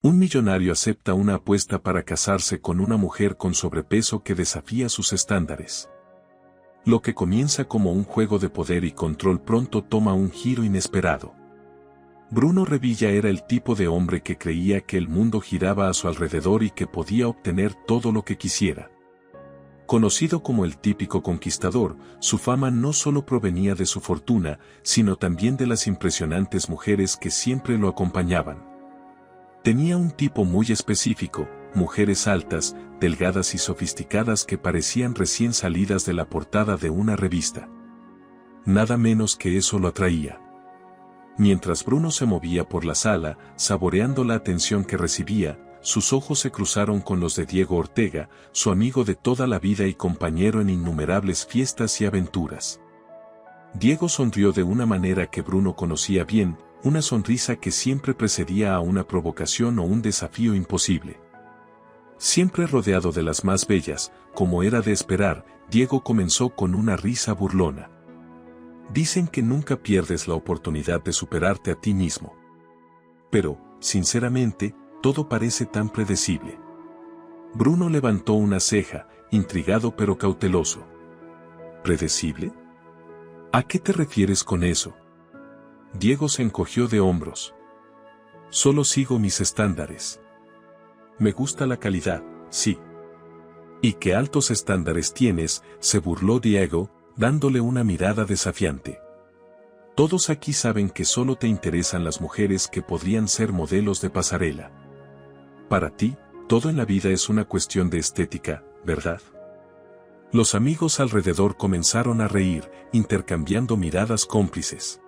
Un millonario acepta una apuesta para casarse con una mujer con sobrepeso que desafía sus estándares. Lo que comienza como un juego de poder y control pronto toma un giro inesperado. Bruno Revilla era el tipo de hombre que creía que el mundo giraba a su alrededor y que podía obtener todo lo que quisiera. Conocido como el típico conquistador, su fama no solo provenía de su fortuna, sino también de las impresionantes mujeres que siempre lo acompañaban. Tenía un tipo muy específico, mujeres altas, delgadas y sofisticadas que parecían recién salidas de la portada de una revista. Nada menos que eso lo atraía. Mientras Bruno se movía por la sala, saboreando la atención que recibía, sus ojos se cruzaron con los de Diego Ortega, su amigo de toda la vida y compañero en innumerables fiestas y aventuras. Diego sonrió de una manera que Bruno conocía bien, una sonrisa que siempre precedía a una provocación o un desafío imposible. Siempre rodeado de las más bellas, como era de esperar, Diego comenzó con una risa burlona. Dicen que nunca pierdes la oportunidad de superarte a ti mismo. Pero, sinceramente, todo parece tan predecible. Bruno levantó una ceja, intrigado pero cauteloso. ¿Predecible? ¿A qué te refieres con eso? Diego se encogió de hombros. Solo sigo mis estándares. Me gusta la calidad, sí. ¿Y qué altos estándares tienes?, se burló Diego, dándole una mirada desafiante. Todos aquí saben que solo te interesan las mujeres que podrían ser modelos de pasarela. Para ti, todo en la vida es una cuestión de estética, ¿verdad? Los amigos alrededor comenzaron a reír, intercambiando miradas cómplices.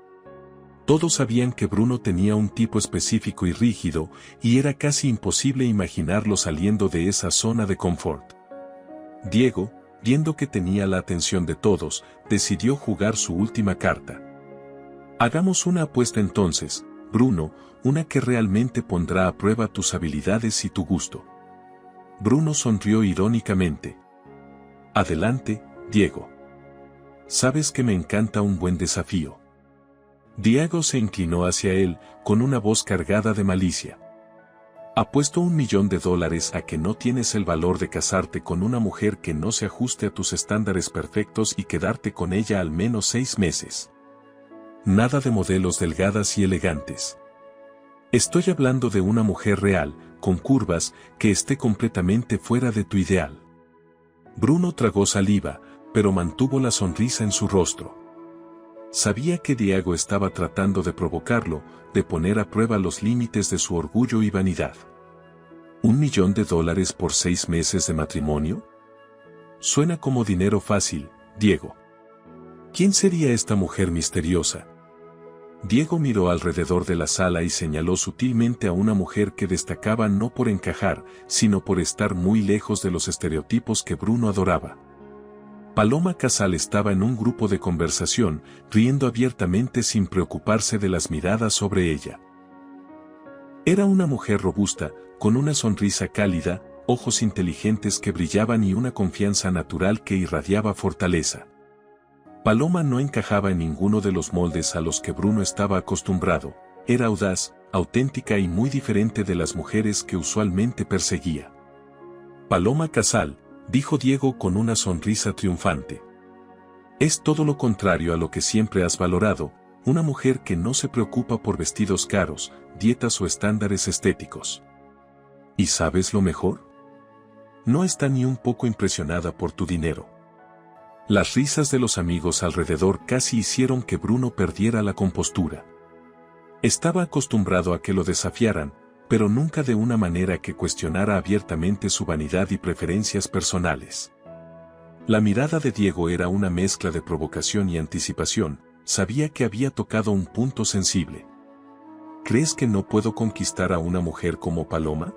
Todos sabían que Bruno tenía un tipo específico y rígido, y era casi imposible imaginarlo saliendo de esa zona de confort. Diego, viendo que tenía la atención de todos, decidió jugar su última carta. Hagamos una apuesta entonces, Bruno, una que realmente pondrá a prueba tus habilidades y tu gusto. Bruno sonrió irónicamente. Adelante, Diego. Sabes que me encanta un buen desafío. Diego se inclinó hacia él, con una voz cargada de malicia. Apuesto $1.000.000 a que no tienes el valor de casarte con una mujer que no se ajuste a tus estándares perfectos y quedarte con ella al menos 6 meses. Nada de modelos delgadas y elegantes. Estoy hablando de una mujer real, con curvas, que esté completamente fuera de tu ideal. Bruno tragó saliva, pero mantuvo la sonrisa en su rostro. Sabía que Diego estaba tratando de provocarlo, de poner a prueba los límites de su orgullo y vanidad. $1.000.000 por 6 meses de matrimonio? Suena como dinero fácil, Diego. ¿Quién sería esta mujer misteriosa? Diego miró alrededor de la sala y señaló sutilmente a una mujer que destacaba no por encajar, sino por estar muy lejos de los estereotipos que Bruno adoraba. Paloma Casal estaba en un grupo de conversación, riendo abiertamente sin preocuparse de las miradas sobre ella. Era una mujer robusta, con una sonrisa cálida, ojos inteligentes que brillaban y una confianza natural que irradiaba fortaleza. Paloma no encajaba en ninguno de los moldes a los que Bruno estaba acostumbrado, era audaz, auténtica y muy diferente de las mujeres que usualmente perseguía. Paloma Casal, dijo Diego con una sonrisa triunfante. Es todo lo contrario a lo que siempre has valorado, una mujer que no se preocupa por vestidos caros, dietas o estándares estéticos. ¿Y sabes lo mejor? No está ni un poco impresionada por tu dinero. Las risas de los amigos alrededor casi hicieron que Bruno perdiera la compostura. Estaba acostumbrado a que lo desafiaran, pero nunca de una manera que cuestionara abiertamente su vanidad y preferencias personales. La mirada de Diego era una mezcla de provocación y anticipación, sabía que había tocado un punto sensible. ¿Crees que no puedo conquistar a una mujer como Paloma?,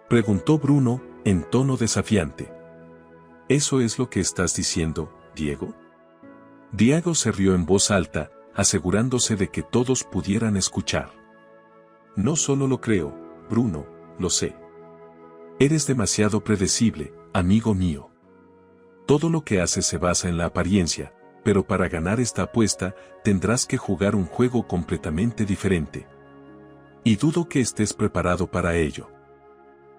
preguntó Bruno, en tono desafiante. ¿Eso es lo que estás diciendo, Diego? Diego se rió en voz alta, asegurándose de que todos pudieran escuchar. No solo lo creo, Bruno, lo sé. Eres demasiado predecible, amigo mío. Todo lo que haces se basa en la apariencia, pero para ganar esta apuesta, tendrás que jugar un juego completamente diferente. Y dudo que estés preparado para ello.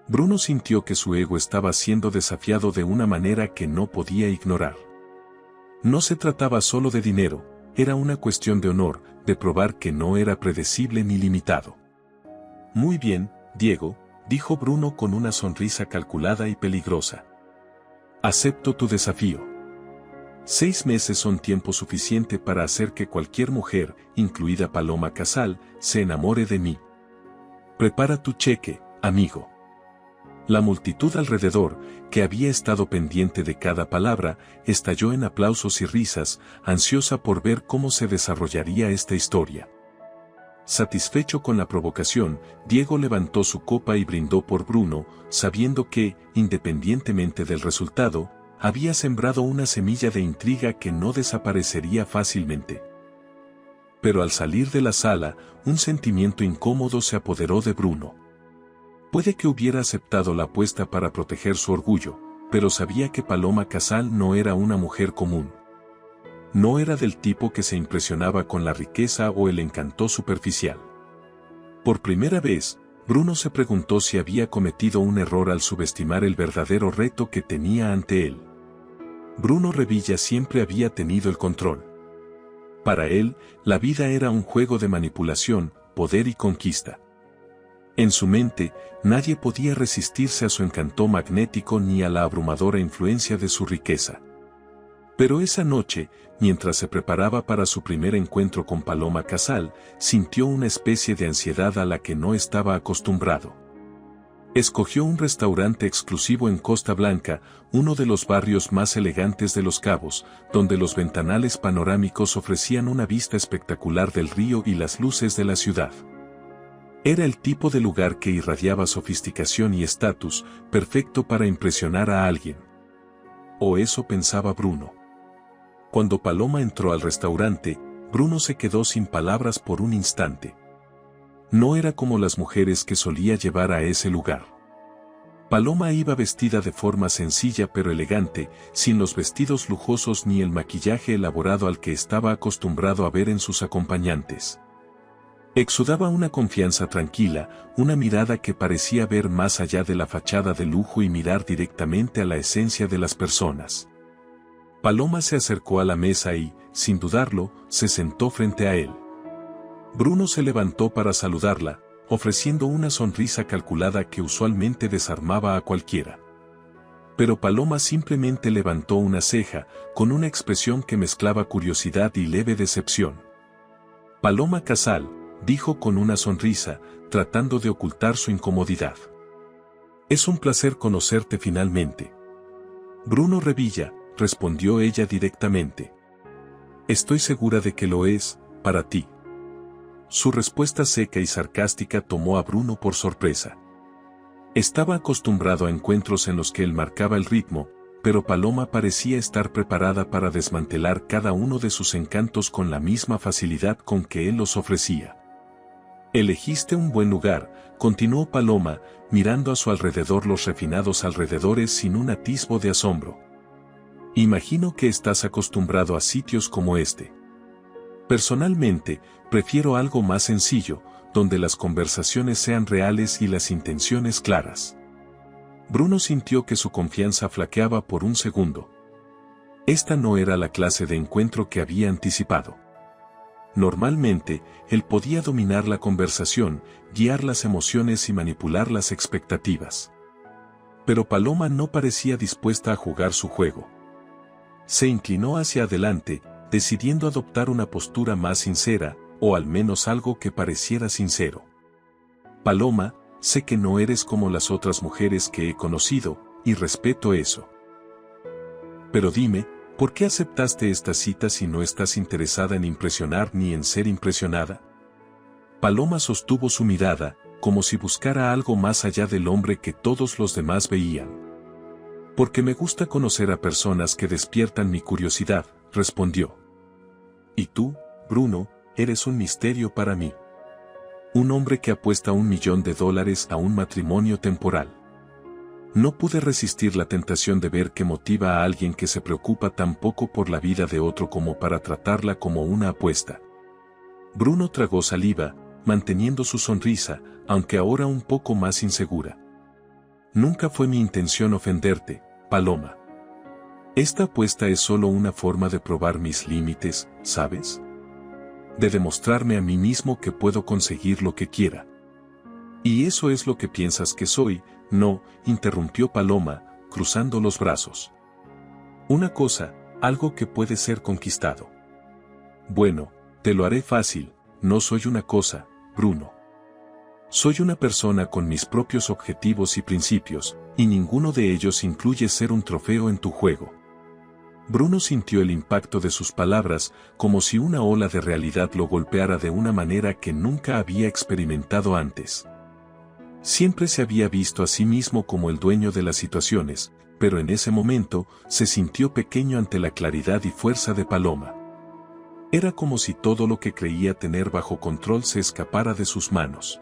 Bruno sintió que su ego estaba siendo desafiado de una manera que no podía ignorar. No se trataba solo de dinero, era una cuestión de honor, de probar que no era predecible ni limitado. Muy bien, Diego, dijo Bruno con una sonrisa calculada y peligrosa. Acepto tu desafío. 6 meses son tiempo suficiente para hacer que cualquier mujer, incluida Paloma Casal, se enamore de mí. Prepara tu cheque, amigo. La multitud alrededor, que había estado pendiente de cada palabra, estalló en aplausos y risas, ansiosa por ver cómo se desarrollaría esta historia. Satisfecho con la provocación, Diego levantó su copa y brindó por Bruno, sabiendo que, independientemente del resultado, había sembrado una semilla de intriga que no desaparecería fácilmente. Pero al salir de la sala, un sentimiento incómodo se apoderó de Bruno. Puede que hubiera aceptado la apuesta para proteger su orgullo, pero sabía que Paloma Casal no era una mujer común. No era del tipo que se impresionaba con la riqueza o el encanto superficial. Por primera vez, Bruno se preguntó si había cometido un error al subestimar el verdadero reto que tenía ante él. Bruno Revilla siempre había tenido el control. Para él, la vida era un juego de manipulación, poder y conquista. En su mente, nadie podía resistirse a su encanto magnético ni a la abrumadora influencia de su riqueza. Pero esa noche, mientras se preparaba para su primer encuentro con Paloma Casal, sintió una especie de ansiedad a la que no estaba acostumbrado. Escogió un restaurante exclusivo en Costa Blanca, uno de los barrios más elegantes de Los Cabos, donde los ventanales panorámicos ofrecían una vista espectacular del río y las luces de la ciudad. Era el tipo de lugar que irradiaba sofisticación y estatus, perfecto para impresionar a alguien. O eso pensaba Bruno. Cuando Paloma entró al restaurante, Bruno se quedó sin palabras por un instante. No era como las mujeres que solía llevar a ese lugar. Paloma iba vestida de forma sencilla pero elegante, sin los vestidos lujosos ni el maquillaje elaborado al que estaba acostumbrado a ver en sus acompañantes. Exudaba una confianza tranquila, una mirada que parecía ver más allá de la fachada de lujo y mirar directamente a la esencia de las personas. Paloma se acercó a la mesa y, sin dudarlo, se sentó frente a él. Bruno se levantó para saludarla, ofreciendo una sonrisa calculada que usualmente desarmaba a cualquiera. Pero Paloma simplemente levantó una ceja, con una expresión que mezclaba curiosidad y leve decepción. Paloma Casal, dijo con una sonrisa, tratando de ocultar su incomodidad. Es un placer conocerte finalmente. Bruno Revilla, respondió ella directamente. Estoy segura de que lo es, para ti. Su respuesta seca y sarcástica tomó a Bruno por sorpresa. Estaba acostumbrado a encuentros en los que él marcaba el ritmo, pero Paloma parecía estar preparada para desmantelar cada uno de sus encantos con la misma facilidad con que él los ofrecía. Elegiste un buen lugar, continuó Paloma, mirando a su alrededor los refinados alrededores sin un atisbo de asombro. Imagino que estás acostumbrado a sitios como este. Personalmente, prefiero algo más sencillo, donde las conversaciones sean reales y las intenciones claras. Bruno sintió que su confianza flaqueaba por un segundo. Esta no era la clase de encuentro que había anticipado. Normalmente, él podía dominar la conversación, guiar las emociones y manipular las expectativas. Pero Paloma no parecía dispuesta a jugar su juego. Se inclinó hacia adelante, decidiendo adoptar una postura más sincera, o al menos algo que pareciera sincero. Paloma, sé que no eres como las otras mujeres que he conocido, y respeto eso. Pero dime, ¿por qué aceptaste esta cita si no estás interesada en impresionar ni en ser impresionada? Paloma sostuvo su mirada, como si buscara algo más allá del hombre que todos los demás veían. Porque me gusta conocer a personas que despiertan mi curiosidad, respondió. Y tú, Bruno, eres un misterio para mí. Un hombre que apuesta $1 millón a un matrimonio temporal. No pude resistir la tentación de ver qué motiva a alguien que se preocupa tan poco por la vida de otro como para tratarla como una apuesta. Bruno tragó saliva, manteniendo su sonrisa, aunque ahora un poco más insegura. Nunca fue mi intención ofenderte, Paloma. Esta apuesta es solo una forma de probar mis límites, ¿sabes? De demostrarme a mí mismo que puedo conseguir lo que quiera. ¿Y eso es lo que piensas que soy? No, interrumpió Paloma, cruzando los brazos. Una cosa, algo que puede ser conquistado. Bueno, te lo haré fácil, no soy una cosa, Bruno. Soy una persona con mis propios objetivos y principios, y ninguno de ellos incluye ser un trofeo en tu juego. Bruno sintió el impacto de sus palabras, como si una ola de realidad lo golpeara de una manera que nunca había experimentado antes. Siempre se había visto a sí mismo como el dueño de las situaciones, pero en ese momento se sintió pequeño ante la claridad y fuerza de Paloma. Era como si todo lo que creía tener bajo control se escapara de sus manos.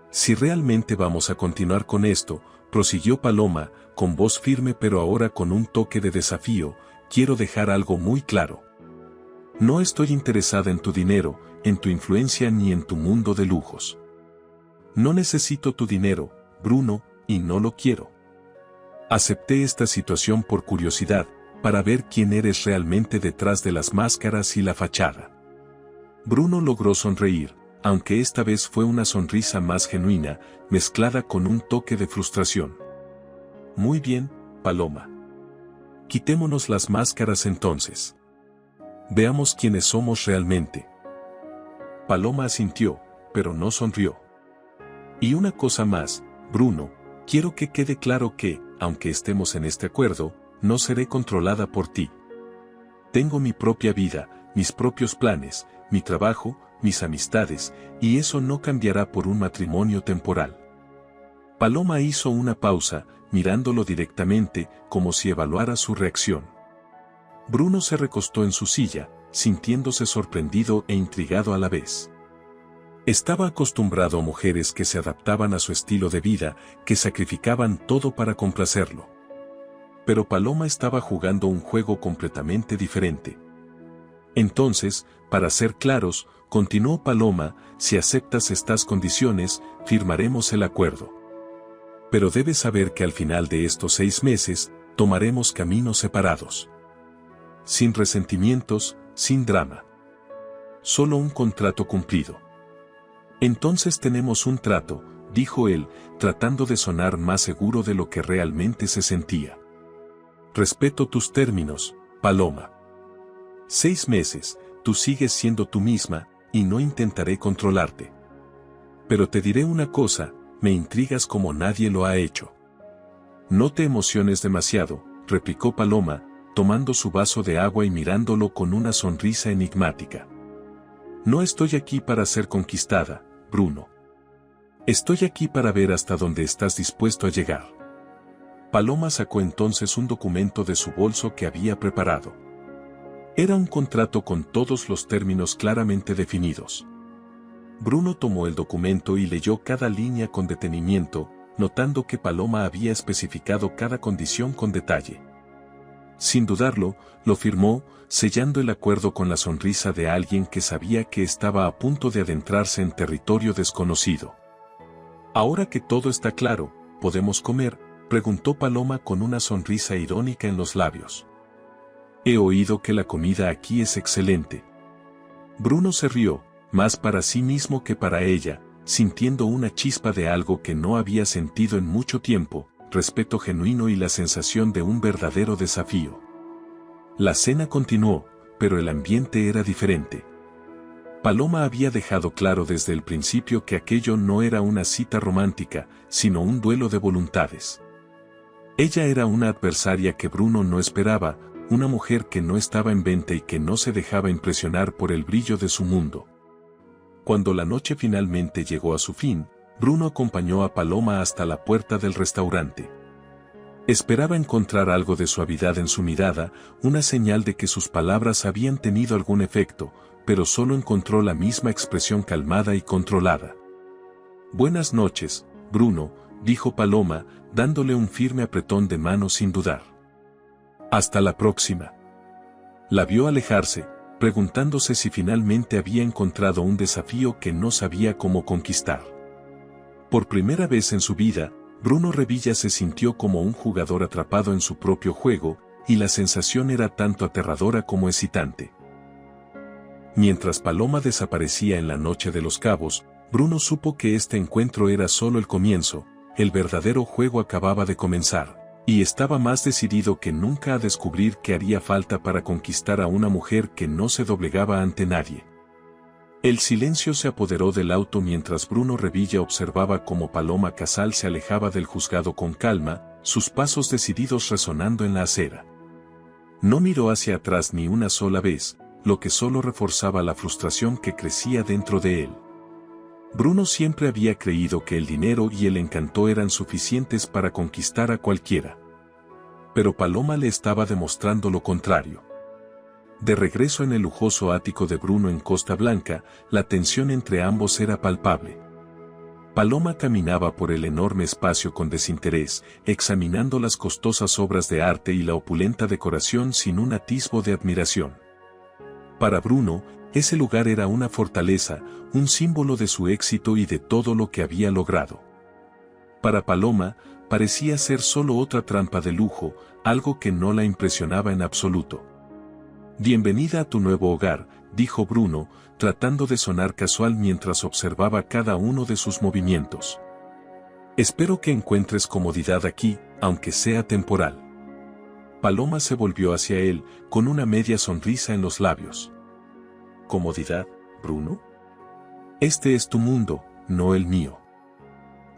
Si realmente vamos a continuar con esto, prosiguió Paloma, con voz firme pero ahora con un toque de desafío, quiero dejar algo muy claro. No estoy interesada en tu dinero, en tu influencia ni en tu mundo de lujos. No necesito tu dinero, Bruno, y no lo quiero. Acepté esta situación por curiosidad, para ver quién eres realmente detrás de las máscaras y la fachada. Bruno logró sonreír, aunque esta vez fue una sonrisa más genuina, mezclada con un toque de frustración. Muy bien, Paloma. Quitémonos las máscaras entonces. Veamos quiénes somos realmente. Paloma asintió, pero no sonrió. Y una cosa más, Bruno, quiero que quede claro que, aunque estemos en este acuerdo, no seré controlada por ti. Tengo mi propia vida, mis propios planes, mi trabajo, mis amistades, y eso no cambiará por un matrimonio temporal. Paloma hizo una pausa, mirándolo directamente, como si evaluara su reacción. Bruno se recostó en su silla, sintiéndose sorprendido e intrigado a la vez. Estaba acostumbrado a mujeres que se adaptaban a su estilo de vida, que sacrificaban todo para complacerlo. Pero Paloma estaba jugando un juego completamente diferente. Entonces, para ser claros, continuó Paloma, si aceptas estas condiciones, firmaremos el acuerdo. Pero debes saber que al final de estos 6 meses, tomaremos caminos separados. Sin resentimientos, sin drama. Solo un contrato cumplido. Entonces tenemos un trato, dijo él, tratando de sonar más seguro de lo que realmente se sentía. Respeto tus términos, Paloma. 6 meses, tú sigues siendo tú misma, y no intentaré controlarte. Pero te diré una cosa, me intrigas como nadie lo ha hecho. No te emociones demasiado, replicó Paloma, tomando su vaso de agua y mirándolo con una sonrisa enigmática. No estoy aquí para ser conquistada, Bruno. Estoy aquí para ver hasta dónde estás dispuesto a llegar. Paloma sacó entonces un documento de su bolso que había preparado. Era un contrato con todos los términos claramente definidos. Bruno tomó el documento y leyó cada línea con detenimiento, notando que Paloma había especificado cada condición con detalle. Sin dudarlo, lo firmó, sellando el acuerdo con la sonrisa de alguien que sabía que estaba a punto de adentrarse en territorio desconocido. Ahora que todo está claro, ¿podemos comer?, preguntó Paloma con una sonrisa irónica en los labios. He oído que la comida aquí es excelente. Bruno se rió, más para sí mismo que para ella, sintiendo una chispa de algo que no había sentido en mucho tiempo, respeto genuino y la sensación de un verdadero desafío. La cena continuó, pero el ambiente era diferente. Paloma había dejado claro desde el principio que aquello no era una cita romántica, sino un duelo de voluntades. Ella era una adversaria que Bruno no esperaba, una mujer que no estaba en venta y que no se dejaba impresionar por el brillo de su mundo. Cuando la noche finalmente llegó a su fin, Bruno acompañó a Paloma hasta la puerta del restaurante. Esperaba encontrar algo de suavidad en su mirada, una señal de que sus palabras habían tenido algún efecto, pero solo encontró la misma expresión calmada y controlada. Buenas noches, Bruno, dijo Paloma, dándole un firme apretón de mano sin dudar. Hasta la próxima. La vio alejarse, preguntándose si finalmente había encontrado un desafío que no sabía cómo conquistar. Por primera vez en su vida, Bruno Revilla se sintió como un jugador atrapado en su propio juego, y la sensación era tanto aterradora como excitante. Mientras Paloma desaparecía en la noche de los Cabos, Bruno supo que este encuentro era solo el comienzo, el verdadero juego acababa de comenzar, y estaba más decidido que nunca a descubrir qué haría falta para conquistar a una mujer que no se doblegaba ante nadie. El silencio se apoderó del auto mientras Bruno Revilla observaba cómo Paloma Casal se alejaba del juzgado con calma, sus pasos decididos resonando en la acera. No miró hacia atrás ni una sola vez, lo que solo reforzaba la frustración que crecía dentro de él. Bruno siempre había creído que el dinero y el encanto eran suficientes para conquistar a cualquiera. Pero Paloma le estaba demostrando lo contrario. De regreso en el lujoso ático de Bruno en Costa Blanca, la tensión entre ambos era palpable. Paloma caminaba por el enorme espacio con desinterés, examinando las costosas obras de arte y la opulenta decoración sin un atisbo de admiración. Para Bruno, ese lugar era una fortaleza, un símbolo de su éxito y de todo lo que había logrado. Para Paloma, parecía ser solo otra trampa de lujo, algo que no la impresionaba en absoluto. «Bienvenida a tu nuevo hogar», dijo Bruno, tratando de sonar casual mientras observaba cada uno de sus movimientos. «Espero que encuentres comodidad aquí, aunque sea temporal». Paloma se volvió hacia él, con una media sonrisa en los labios. «¿Comodidad, Bruno? Este es tu mundo, no el mío.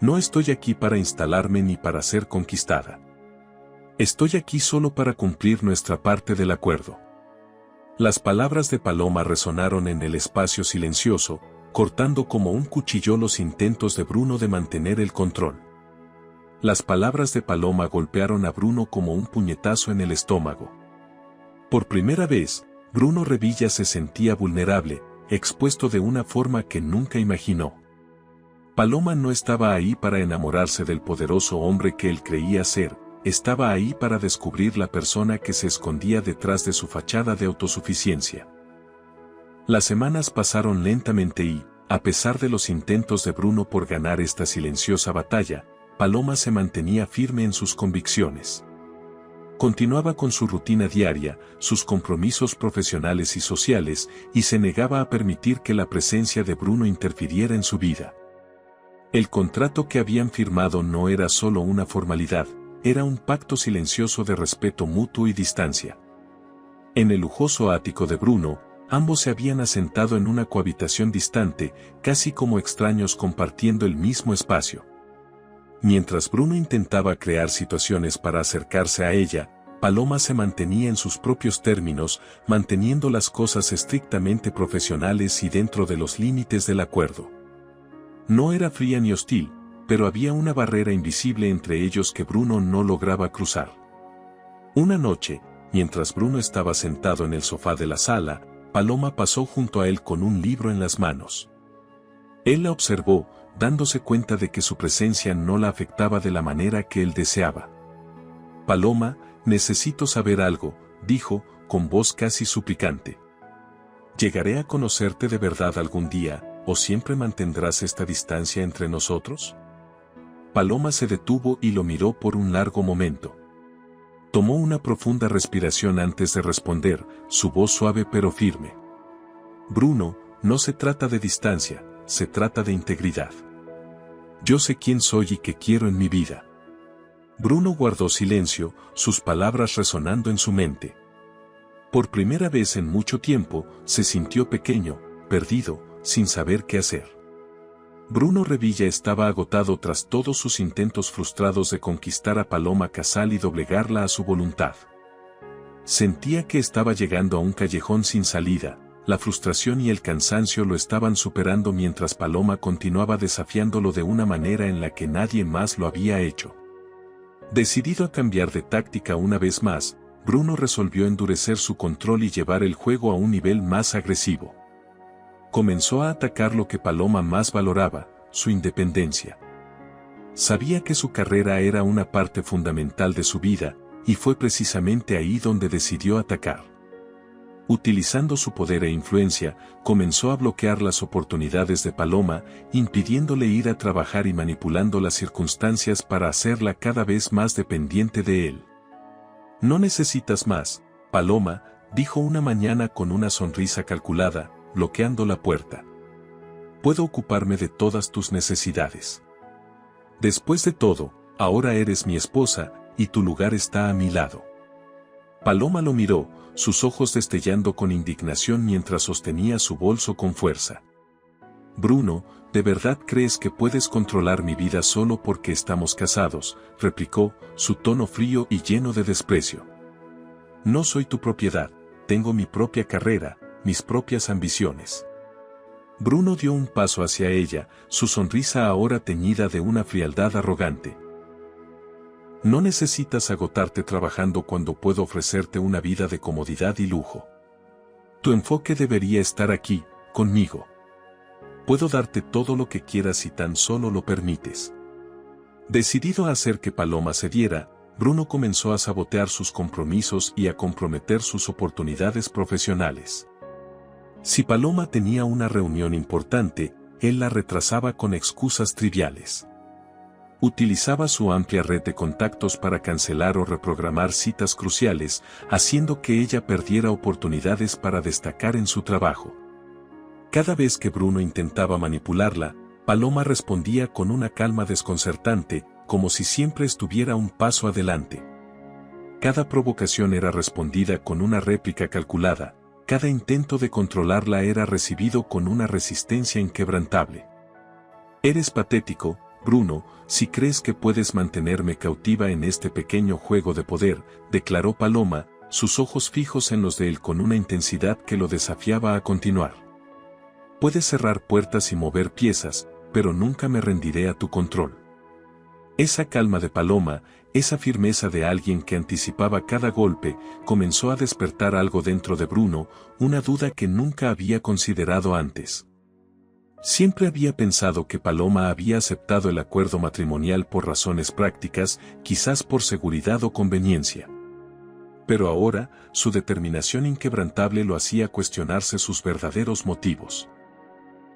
No estoy aquí para instalarme ni para ser conquistada. Estoy aquí solo para cumplir nuestra parte del acuerdo». Las palabras de Paloma resonaron en el espacio silencioso, cortando como un cuchillo los intentos de Bruno de mantener el control. Las palabras de Paloma golpearon a Bruno como un puñetazo en el estómago. Por primera vez, Bruno Revilla se sentía vulnerable, expuesto de una forma que nunca imaginó. Paloma no estaba ahí para enamorarse del poderoso hombre que él creía ser, estaba ahí para descubrir la persona que se escondía detrás de su fachada de autosuficiencia. Las semanas pasaron lentamente y, a pesar de los intentos de Bruno por ganar esta silenciosa batalla, Paloma se mantenía firme en sus convicciones. Continuaba con su rutina diaria, sus compromisos profesionales y sociales, y se negaba a permitir que la presencia de Bruno interfiriera en su vida. El contrato que habían firmado no era solo una formalidad, era un pacto silencioso de respeto mutuo y distancia. En el lujoso ático de Bruno, ambos se habían asentado en una cohabitación distante, casi como extraños compartiendo el mismo espacio. Mientras Bruno intentaba crear situaciones para acercarse a ella, Paloma se mantenía en sus propios términos, manteniendo las cosas estrictamente profesionales y dentro de los límites del acuerdo. No era fría ni hostil, pero había una barrera invisible entre ellos que Bruno no lograba cruzar. Una noche, mientras Bruno estaba sentado en el sofá de la sala, Paloma pasó junto a él con un libro en las manos. Él la observó, dándose cuenta de que su presencia no la afectaba de la manera que él deseaba. «Paloma, necesito saber algo», dijo, con voz casi suplicante. «¿Llegaré a conocerte de verdad algún día, o siempre mantendrás esta distancia entre nosotros?» Paloma se detuvo y lo miró por un largo momento. Tomó una profunda respiración antes de responder, su voz suave pero firme. «Bruno, no se trata de distancia, se trata de integridad. Yo sé quién soy y qué quiero en mi vida». Bruno guardó silencio, sus palabras resonando en su mente. Por primera vez en mucho tiempo, se sintió pequeño, perdido, sin saber qué hacer. Bruno Revilla estaba agotado tras todos sus intentos frustrados de conquistar a Paloma Casal y doblegarla a su voluntad. Sentía que estaba llegando a un callejón sin salida, la frustración y el cansancio lo estaban superando mientras Paloma continuaba desafiándolo de una manera en la que nadie más lo había hecho. Decidido a cambiar de táctica una vez más, Bruno resolvió endurecer su control y llevar el juego a un nivel más agresivo. Comenzó a atacar lo que Paloma más valoraba, su independencia. Sabía que su carrera era una parte fundamental de su vida, y fue precisamente ahí donde decidió atacar. Utilizando su poder e influencia, comenzó a bloquear las oportunidades de Paloma, impidiéndole ir a trabajar y manipulando las circunstancias para hacerla cada vez más dependiente de él. «No necesitas más, Paloma», dijo una mañana con una sonrisa calculada, bloqueando la puerta. «Puedo ocuparme de todas tus necesidades. Después de todo, ahora eres mi esposa, y tu lugar está a mi lado». Paloma lo miró, sus ojos destellando con indignación mientras sostenía su bolso con fuerza. «Bruno, ¿de verdad crees que puedes controlar mi vida solo porque estamos casados?», replicó, su tono frío y lleno de desprecio. «No soy tu propiedad, tengo mi propia carrera, mis propias ambiciones». Bruno dio un paso hacia ella, su sonrisa ahora teñida de una frialdad arrogante. «No necesitas agotarte trabajando cuando puedo ofrecerte una vida de comodidad y lujo. Tu enfoque debería estar aquí, conmigo. Puedo darte todo lo que quieras si tan solo lo permites». Decidido a hacer que Paloma cediera, Bruno comenzó a sabotear sus compromisos y a comprometer sus oportunidades profesionales. Si Paloma tenía una reunión importante, él la retrasaba con excusas triviales. Utilizaba su amplia red de contactos para cancelar o reprogramar citas cruciales, haciendo que ella perdiera oportunidades para destacar en su trabajo. Cada vez que Bruno intentaba manipularla, Paloma respondía con una calma desconcertante, como si siempre estuviera un paso adelante. Cada provocación era respondida con una réplica calculada, cada intento de controlarla era recibido con una resistencia inquebrantable. «Eres patético, Bruno, si crees que puedes mantenerme cautiva en este pequeño juego de poder», declaró Paloma, sus ojos fijos en los de él con una intensidad que lo desafiaba a continuar. «Puedes cerrar puertas y mover piezas, pero nunca me rendiré a tu control». Esa calma de Paloma, esa firmeza de alguien que anticipaba cada golpe, comenzó a despertar algo dentro de Bruno, una duda que nunca había considerado antes. Siempre había pensado que Paloma había aceptado el acuerdo matrimonial por razones prácticas, quizás por seguridad o conveniencia. Pero ahora, su determinación inquebrantable lo hacía cuestionarse sus verdaderos motivos.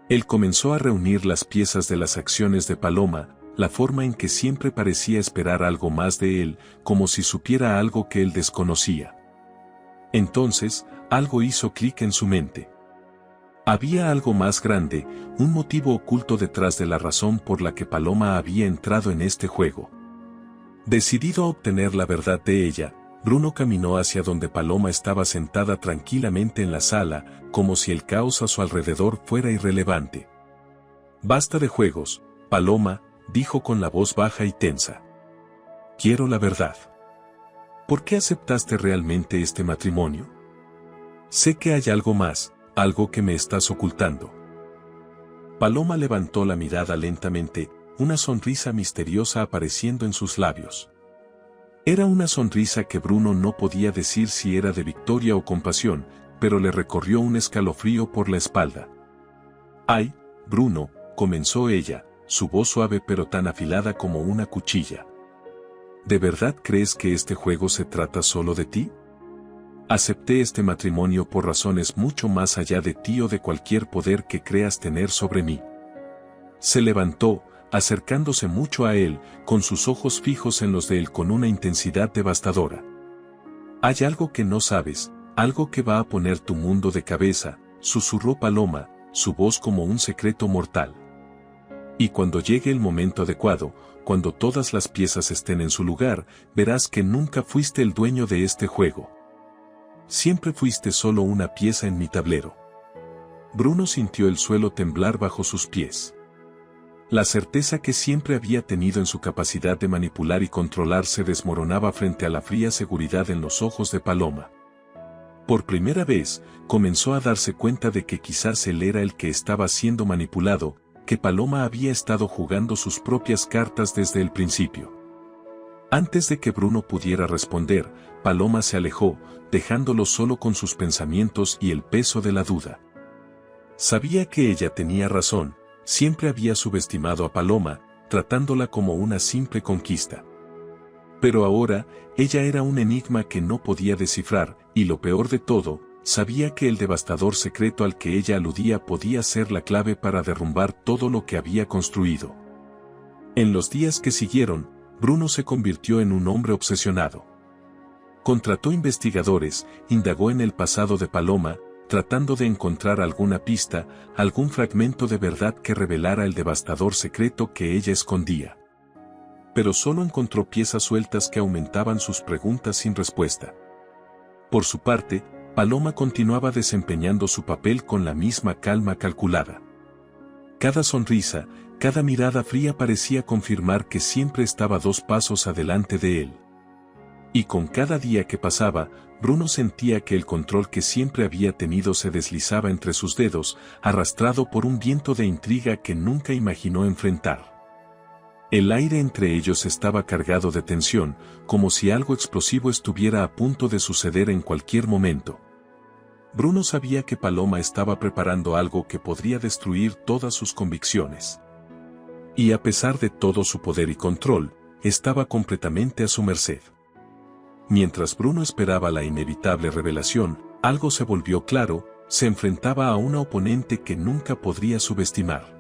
Él comenzó a reunir las piezas de las acciones de Paloma, la forma en que siempre parecía esperar algo más de él, como si supiera algo que él desconocía. Entonces, algo hizo clic en su mente. Había algo más grande, un motivo oculto detrás de la razón por la que Paloma había entrado en este juego. Decidido a obtener la verdad de ella, Bruno caminó hacia donde Paloma estaba sentada tranquilamente en la sala, como si el caos a su alrededor fuera irrelevante. «Basta de juegos, Paloma», dijo con la voz baja y tensa. «Quiero la verdad. ¿Por qué aceptaste realmente este matrimonio? Sé que hay algo más, algo que me estás ocultando». Paloma levantó la mirada lentamente, una sonrisa misteriosa apareciendo en sus labios. Era una sonrisa que Bruno no podía decir si era de victoria o compasión, pero le recorrió un escalofrío por la espalda. «Ay, Bruno», comenzó ella, su voz suave pero tan afilada como una cuchilla. «¿De verdad crees que este juego se trata solo de ti? Acepté este matrimonio por razones mucho más allá de ti o de cualquier poder que creas tener sobre mí». Se levantó, acercándose mucho a él, con sus ojos fijos en los de él con una intensidad devastadora. «Hay algo que no sabes, algo que va a poner tu mundo de cabeza», susurró Paloma, su voz como un secreto mortal. «Y cuando llegue el momento adecuado, cuando todas las piezas estén en su lugar, verás que nunca fuiste el dueño de este juego. Siempre fuiste solo una pieza en mi tablero». Bruno sintió el suelo temblar bajo sus pies. La certeza que siempre había tenido en su capacidad de manipular y controlar se desmoronaba frente a la fría seguridad en los ojos de Paloma. Por primera vez, comenzó a darse cuenta de que quizás él era el que estaba siendo manipulado, que Paloma había estado jugando sus propias cartas desde el principio. Antes de que Bruno pudiera responder, Paloma se alejó, dejándolo solo con sus pensamientos y el peso de la duda. Sabía que ella tenía razón, siempre había subestimado a Paloma, tratándola como una simple conquista. Pero ahora, ella era un enigma que no podía descifrar, y lo peor de todo, sabía que el devastador secreto al que ella aludía podía ser la clave para derrumbar todo lo que había construido. En los días que siguieron, Bruno se convirtió en un hombre obsesionado. Contrató investigadores, indagó en el pasado de Paloma, tratando de encontrar alguna pista, algún fragmento de verdad que revelara el devastador secreto que ella escondía. Pero solo encontró piezas sueltas que aumentaban sus preguntas sin respuesta. Por su parte, Paloma continuaba desempeñando su papel con la misma calma calculada. Cada sonrisa, cada mirada fría parecía confirmar que siempre estaba 2 pasos adelante de él. Y con cada día que pasaba, Bruno sentía que el control que siempre había tenido se deslizaba entre sus dedos, arrastrado por un viento de intriga que nunca imaginó enfrentar. El aire entre ellos estaba cargado de tensión, como si algo explosivo estuviera a punto de suceder en cualquier momento. Bruno sabía que Paloma estaba preparando algo que podría destruir todas sus convicciones. Y a pesar de todo su poder y control, estaba completamente a su merced. Mientras Bruno esperaba la inevitable revelación, algo se volvió claro: se enfrentaba a una oponente que nunca podría subestimar.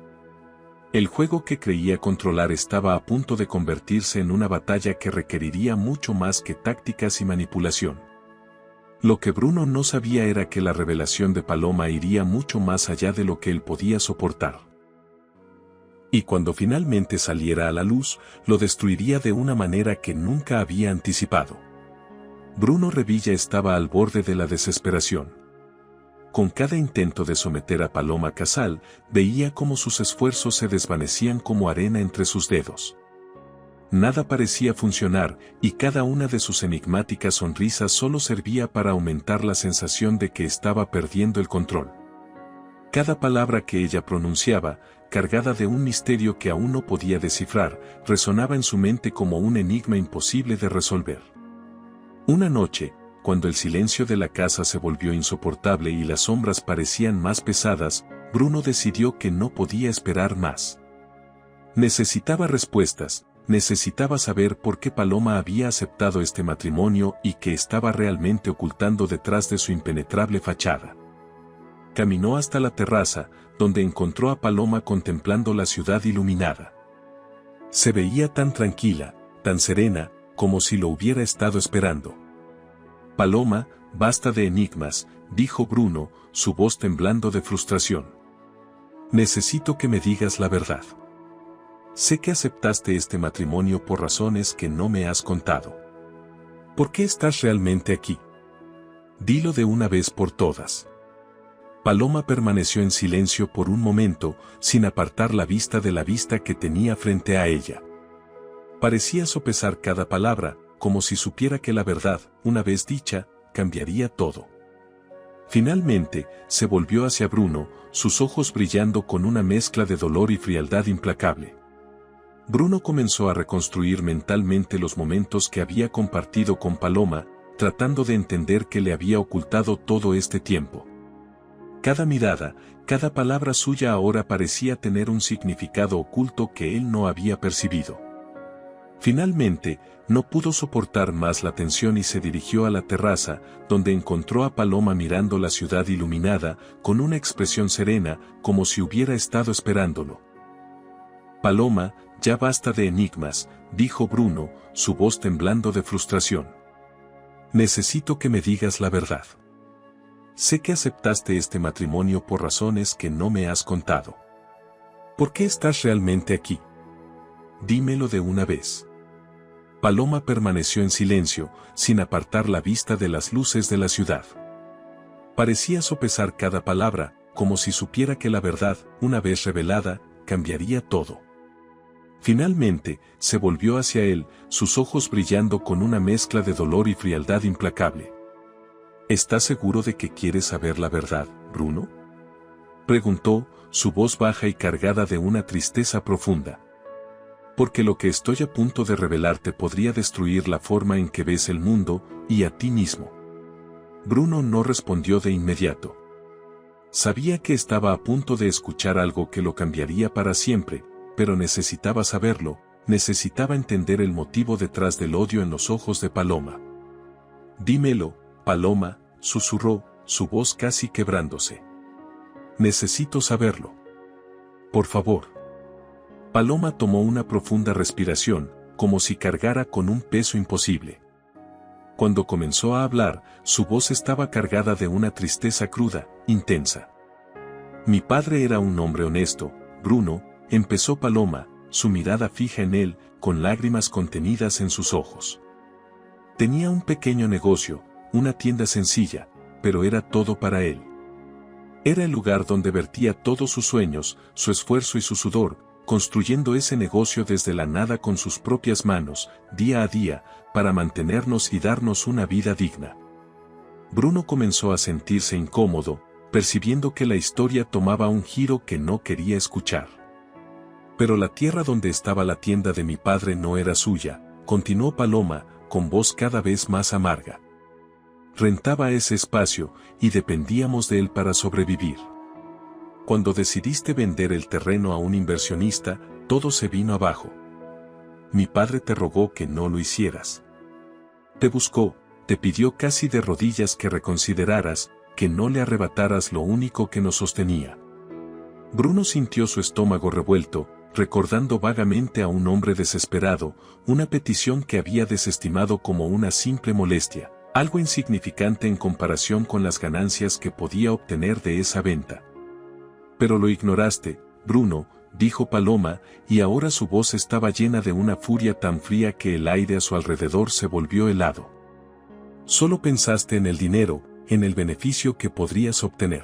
El juego que creía controlar estaba a punto de convertirse en una batalla que requeriría mucho más que tácticas y manipulación. Lo que Bruno no sabía era que la revelación de Paloma iría mucho más allá de lo que él podía soportar. Y cuando finalmente saliera a la luz, lo destruiría de una manera que nunca había anticipado. Bruno Revilla estaba al borde de la desesperación. Con cada intento de someter a Paloma Casal, veía cómo sus esfuerzos se desvanecían como arena entre sus dedos. Nada parecía funcionar, y cada una de sus enigmáticas sonrisas solo servía para aumentar la sensación de que estaba perdiendo el control. Cada palabra que ella pronunciaba, cargada de un misterio que aún no podía descifrar, resonaba en su mente como un enigma imposible de resolver. Una noche, cuando el silencio de la casa se volvió insoportable y las sombras parecían más pesadas, Bruno decidió que no podía esperar más. Necesitaba respuestas, necesitaba saber por qué Paloma había aceptado este matrimonio y qué estaba realmente ocultando detrás de su impenetrable fachada. Caminó hasta la terraza, donde encontró a Paloma contemplando la ciudad iluminada. Se veía tan tranquila, tan serena, como si lo hubiera estado esperando. Paloma, basta de enigmas, dijo Bruno, su voz temblando de frustración. Necesito que me digas la verdad. Sé que aceptaste este matrimonio por razones que no me has contado. ¿Por qué estás realmente aquí? Dilo de una vez por todas. Paloma permaneció en silencio por un momento, sin apartar la vista de la vista que tenía frente a ella. Parecía sopesar cada palabra, como si supiera que la verdad, una vez dicha, cambiaría todo. Finalmente, se volvió hacia Bruno, sus ojos brillando con una mezcla de dolor y frialdad implacable. Bruno comenzó a reconstruir mentalmente los momentos que había compartido con Paloma, tratando de entender qué le había ocultado todo este tiempo. Cada mirada, cada palabra suya ahora parecía tener un significado oculto que él no había percibido. Finalmente, no pudo soportar más la tensión y se dirigió a la terraza, donde encontró a Paloma mirando la ciudad iluminada, con una expresión serena, como si hubiera estado esperándolo. Paloma, ya basta de enigmas, dijo Bruno, su voz temblando de frustración. Necesito que me digas la verdad. Sé que aceptaste este matrimonio por razones que no me has contado. ¿Por qué estás realmente aquí? Dímelo de una vez. Paloma permaneció en silencio, sin apartar la vista de las luces de la ciudad. Parecía sopesar cada palabra, como si supiera que la verdad, una vez revelada, cambiaría todo. Finalmente, se volvió hacia él, sus ojos brillando con una mezcla de dolor y frialdad implacable. ¿Estás seguro de que quieres saber la verdad, Bruno? Preguntó, su voz baja y cargada de una tristeza profunda. Porque lo que estoy a punto de revelarte podría destruir la forma en que ves el mundo, y a ti mismo. Bruno no respondió de inmediato. Sabía que estaba a punto de escuchar algo que lo cambiaría para siempre, pero necesitaba saberlo, necesitaba entender el motivo detrás del odio en los ojos de Paloma. Dímelo, Paloma, susurró, su voz casi quebrándose. Necesito saberlo. Por favor. Paloma tomó una profunda respiración, como si cargara con un peso imposible. Cuando comenzó a hablar, su voz estaba cargada de una tristeza cruda, intensa. Mi padre era un hombre honesto, Bruno, empezó Paloma, su mirada fija en él, con lágrimas contenidas en sus ojos. Tenía un pequeño negocio, una tienda sencilla, pero era todo para él. Era el lugar donde vertía todos sus sueños, su esfuerzo y su sudor, construyendo ese negocio desde la nada con sus propias manos, día a día, para mantenernos y darnos una vida digna. Bruno comenzó a sentirse incómodo, percibiendo que la historia tomaba un giro que no quería escuchar. Pero la tierra donde estaba la tienda de mi padre no era suya, continuó Paloma, con voz cada vez más amarga. Rentaba ese espacio, y dependíamos de él para sobrevivir. Cuando decidiste vender el terreno a un inversionista, todo se vino abajo. Mi padre te rogó que no lo hicieras. Te buscó, te pidió casi de rodillas que reconsideraras, que no le arrebataras lo único que nos sostenía. Bruno sintió su estómago revuelto, recordando vagamente a un hombre desesperado, una petición que había desestimado como una simple molestia, algo insignificante en comparación con las ganancias que podía obtener de esa venta. Pero lo ignoraste, Bruno, dijo Paloma, y ahora su voz estaba llena de una furia tan fría que el aire a su alrededor se volvió helado. Solo pensaste en el dinero, en el beneficio que podrías obtener.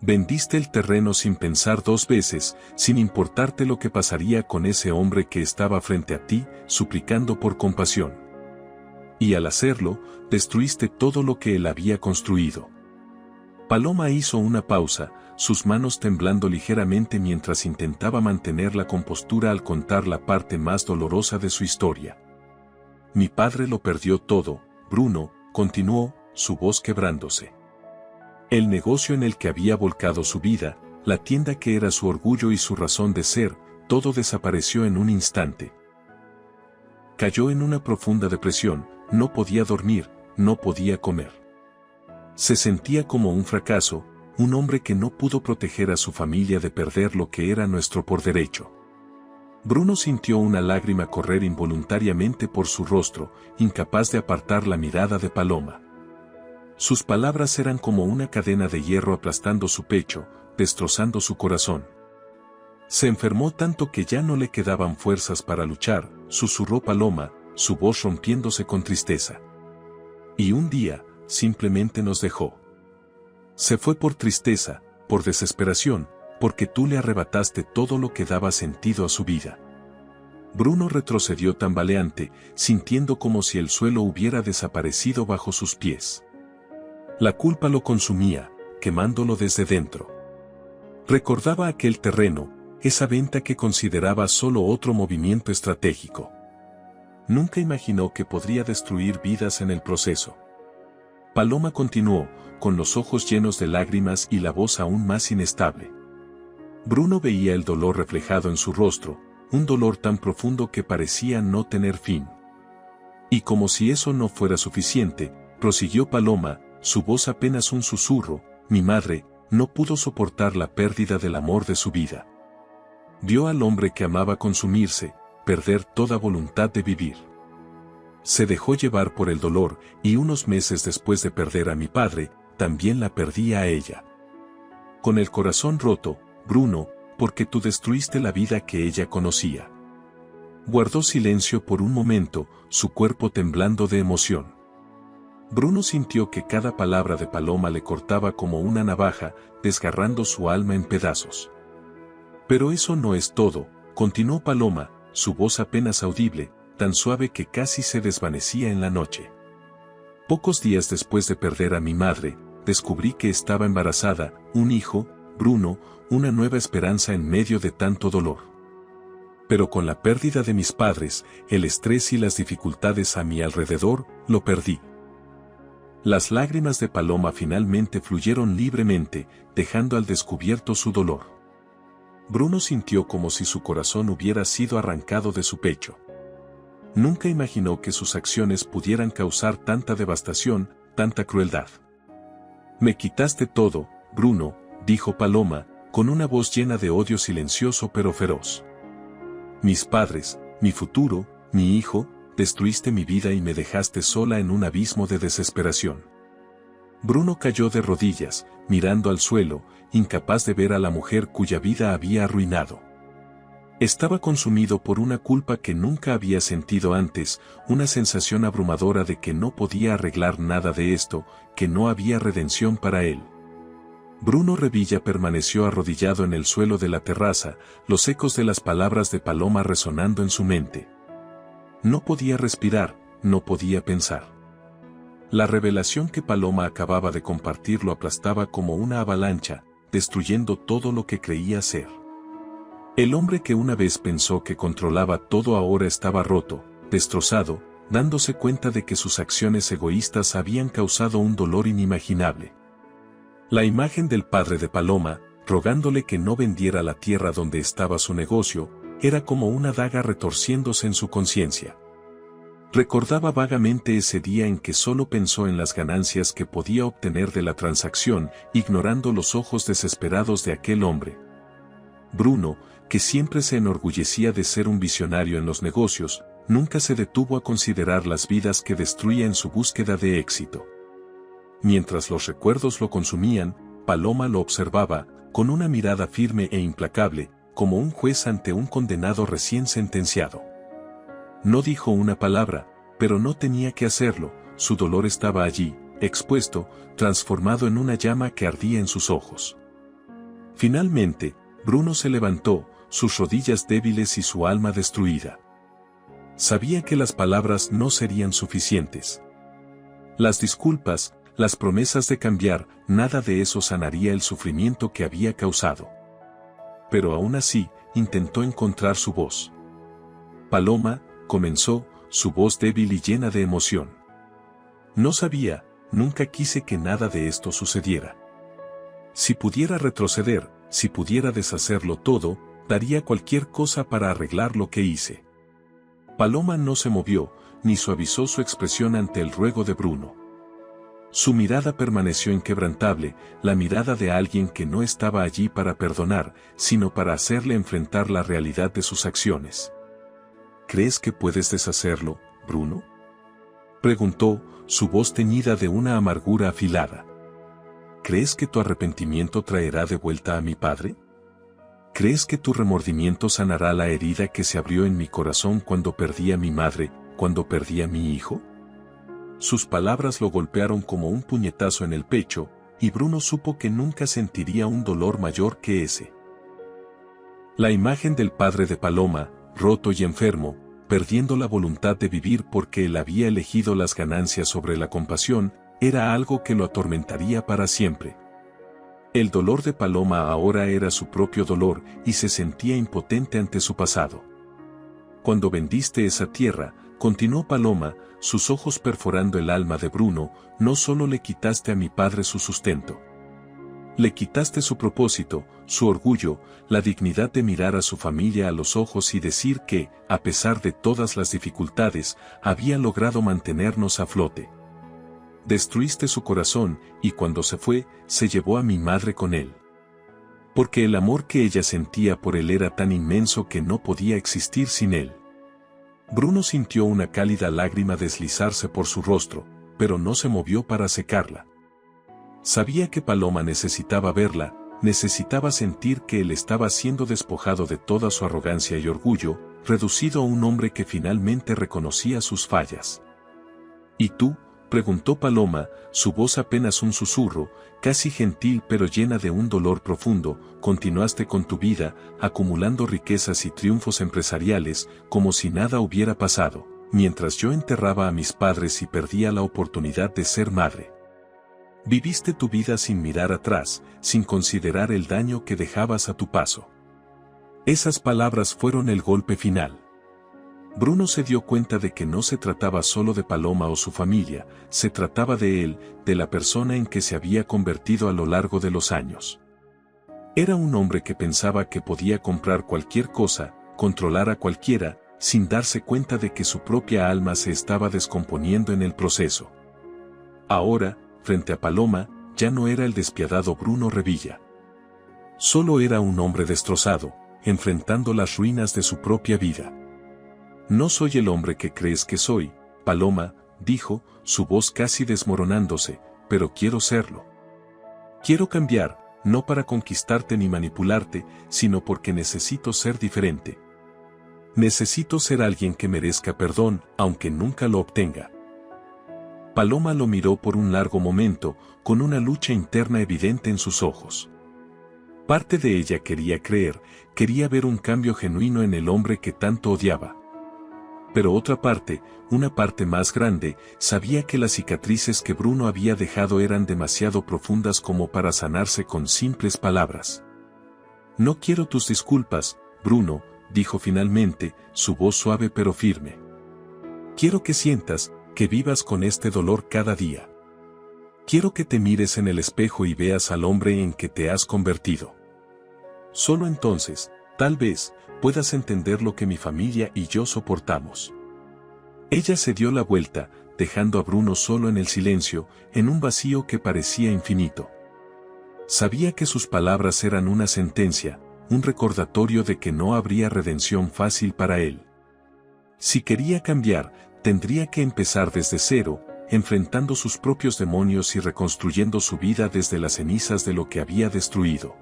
Vendiste el terreno sin pensar dos veces, sin importarte lo que pasaría con ese hombre que estaba frente a ti, suplicando por compasión. Y al hacerlo, destruiste todo lo que él había construido. Paloma hizo una pausa, sus manos temblando ligeramente mientras intentaba mantener la compostura al contar la parte más dolorosa de su historia. Mi padre lo perdió todo, Bruno, continuó, su voz quebrándose. El negocio en el que había volcado su vida, la tienda que era su orgullo y su razón de ser, todo desapareció en un instante. Cayó en una profunda depresión, no podía dormir, no podía comer. Se sentía como un fracaso, un hombre que no pudo proteger a su familia de perder lo que era nuestro por derecho. Bruno sintió una lágrima correr involuntariamente por su rostro, incapaz de apartar la mirada de Paloma. Sus palabras eran como una cadena de hierro aplastando su pecho, destrozando su corazón. Se enfermó tanto que ya no le quedaban fuerzas para luchar, susurró Paloma, su voz rompiéndose con tristeza. Y un día, simplemente nos dejó. Se fue por tristeza, por desesperación, porque tú le arrebataste todo lo que daba sentido a su vida. Bruno retrocedió tambaleante, sintiendo como si el suelo hubiera desaparecido bajo sus pies. La culpa lo consumía, quemándolo desde dentro. Recordaba aquel terreno, esa venta que consideraba solo otro movimiento estratégico. Nunca imaginó que podría destruir vidas en el proceso. Paloma continuó, con los ojos llenos de lágrimas y la voz aún más inestable. Bruno veía el dolor reflejado en su rostro, un dolor tan profundo que parecía no tener fin. Y como si eso no fuera suficiente, prosiguió Paloma, su voz apenas un susurro, mi madre, no pudo soportar la pérdida del amor de su vida. Vio al hombre que amaba consumirse, perder toda voluntad de vivir. Se dejó llevar por el dolor, y unos meses después de perder a mi padre, también la perdí a ella. Con el corazón roto, Bruno, porque tú destruiste la vida que ella conocía. Guardó silencio por un momento, su cuerpo temblando de emoción. Bruno sintió que cada palabra de Paloma le cortaba como una navaja, desgarrando su alma en pedazos. Pero eso no es todo, continuó Paloma, su voz apenas audible, tan suave que casi se desvanecía en la noche. Pocos días después de perder a mi madre, descubrí que estaba embarazada, un hijo, Bruno, una nueva esperanza en medio de tanto dolor. Pero con la pérdida de mis padres, el estrés y las dificultades a mi alrededor, lo perdí. Las lágrimas de Paloma finalmente fluyeron libremente, dejando al descubierto su dolor. Bruno sintió como si su corazón hubiera sido arrancado de su pecho. Nunca imaginó que sus acciones pudieran causar tanta devastación, tanta crueldad. Me quitaste todo, Bruno, dijo Paloma, con una voz llena de odio silencioso pero feroz. Mis padres, mi futuro, mi hijo, destruiste mi vida y me dejaste sola en un abismo de desesperación. Bruno cayó de rodillas, mirando al suelo, incapaz de ver a la mujer cuya vida había arruinado. Estaba consumido por una culpa que nunca había sentido antes, una sensación abrumadora de que no podía arreglar nada de esto, que no había redención para él. Bruno Revilla permaneció arrodillado en el suelo de la terraza, los ecos de las palabras de Paloma resonando en su mente. No podía respirar, no podía pensar. La revelación que Paloma acababa de compartir lo aplastaba como una avalancha, destruyendo todo lo que creía ser. El hombre que una vez pensó que controlaba todo ahora estaba roto, destrozado, dándose cuenta de que sus acciones egoístas habían causado un dolor inimaginable. La imagen del padre de Paloma, rogándole que no vendiera la tierra donde estaba su negocio, era como una daga retorciéndose en su conciencia. Recordaba vagamente ese día en que solo pensó en las ganancias que podía obtener de la transacción, ignorando los ojos desesperados de aquel hombre. Bruno, que siempre se enorgullecía de ser un visionario en los negocios, nunca se detuvo a considerar las vidas que destruía en su búsqueda de éxito. Mientras los recuerdos lo consumían, Paloma lo observaba, con una mirada firme e implacable, como un juez ante un condenado recién sentenciado. No dijo una palabra, pero no tenía que hacerlo, su dolor estaba allí, expuesto, transformado en una llama que ardía en sus ojos. Finalmente, Bruno se levantó, sus rodillas débiles y su alma destruida. Sabía que las palabras no serían suficientes. Las disculpas, las promesas de cambiar, nada de eso sanaría el sufrimiento que había causado. Pero aún así, intentó encontrar su voz. Paloma, comenzó, su voz débil y llena de emoción. No sabía, nunca quise que nada de esto sucediera. Si pudiera retroceder, si pudiera deshacerlo todo, daría cualquier cosa para arreglar lo que hice. Paloma no se movió, ni suavizó su expresión ante el ruego de Bruno. Su mirada permaneció inquebrantable, la mirada de alguien que no estaba allí para perdonar, sino para hacerle enfrentar la realidad de sus acciones. ¿Crees que puedes deshacerlo, Bruno?, preguntó, su voz teñida de una amargura afilada. ¿Crees que tu arrepentimiento traerá de vuelta a mi padre? ¿Crees que tu remordimiento sanará la herida que se abrió en mi corazón cuando perdí a mi madre, cuando perdí a mi hijo? Sus palabras lo golpearon como un puñetazo en el pecho, y Bruno supo que nunca sentiría un dolor mayor que ese. La imagen del padre de Paloma, roto y enfermo, perdiendo la voluntad de vivir porque él había elegido las ganancias sobre la compasión, era algo que lo atormentaría para siempre. El dolor de Paloma ahora era su propio dolor y se sentía impotente ante su pasado. Cuando vendiste esa tierra, continuó Paloma, sus ojos perforando el alma de Bruno, no solo le quitaste a mi padre su sustento. Le quitaste su propósito, su orgullo, la dignidad de mirar a su familia a los ojos y decir que, a pesar de todas las dificultades, había logrado mantenernos a flote. Destruiste su corazón, y cuando se fue, se llevó a mi madre con él. Porque el amor que ella sentía por él era tan inmenso que no podía existir sin él. Bruno sintió una cálida lágrima deslizarse por su rostro, pero no se movió para secarla. Sabía que Paloma necesitaba verla, necesitaba sentir que él estaba siendo despojado de toda su arrogancia y orgullo, reducido a un hombre que finalmente reconocía sus fallas. ¿Y tú?, preguntó Paloma, su voz apenas un susurro, casi gentil pero llena de un dolor profundo. Continuaste con tu vida, acumulando riquezas y triunfos empresariales, como si nada hubiera pasado, mientras yo enterraba a mis padres y perdía la oportunidad de ser madre. Viviste tu vida sin mirar atrás, sin considerar el daño que dejabas a tu paso. Esas palabras fueron el golpe final. Bruno se dio cuenta de que no se trataba solo de Paloma o su familia, se trataba de él, de la persona en que se había convertido a lo largo de los años. Era un hombre que pensaba que podía comprar cualquier cosa, controlar a cualquiera, sin darse cuenta de que su propia alma se estaba descomponiendo en el proceso. Ahora, frente a Paloma, ya no era el despiadado Bruno Revilla. Solo era un hombre destrozado, enfrentando las ruinas de su propia vida. No soy el hombre que crees que soy, Paloma, dijo, su voz casi desmoronándose, pero quiero serlo. Quiero cambiar, no para conquistarte ni manipularte, sino porque necesito ser diferente. Necesito ser alguien que merezca perdón, aunque nunca lo obtenga. Paloma lo miró por un largo momento, con una lucha interna evidente en sus ojos. Parte de ella quería creer, quería ver un cambio genuino en el hombre que tanto odiaba. Pero otra parte, una parte más grande, sabía que las cicatrices que Bruno había dejado eran demasiado profundas como para sanarse con simples palabras. No quiero tus disculpas, Bruno, dijo finalmente, su voz suave pero firme. Quiero que sientas, que vivas con este dolor cada día. Quiero que te mires en el espejo y veas al hombre en que te has convertido. Solo entonces, tal vez, puedas entender lo que mi familia y yo soportamos. Ella se dio la vuelta, dejando a Bruno solo en el silencio, en un vacío que parecía infinito. Sabía que sus palabras eran una sentencia, un recordatorio de que no habría redención fácil para él. Si quería cambiar, tendría que empezar desde cero, enfrentando sus propios demonios y reconstruyendo su vida desde las cenizas de lo que había destruido.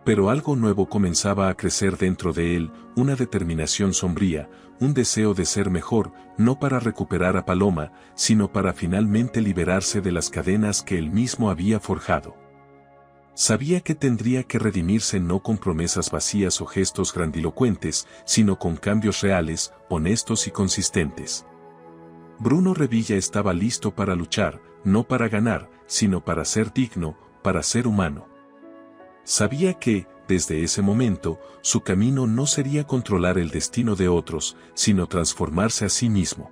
Pero algo nuevo comenzaba a crecer dentro de él, una determinación sombría, un deseo de ser mejor, no para recuperar a Paloma, sino para finalmente liberarse de las cadenas que él mismo había forjado. Sabía que tendría que redimirse no con promesas vacías o gestos grandilocuentes, sino con cambios reales, honestos y consistentes. Bruno Revilla estaba listo para luchar, no para ganar, sino para ser digno, para ser humano. Sabía que, desde ese momento, su camino no sería controlar el destino de otros, sino transformarse a sí mismo.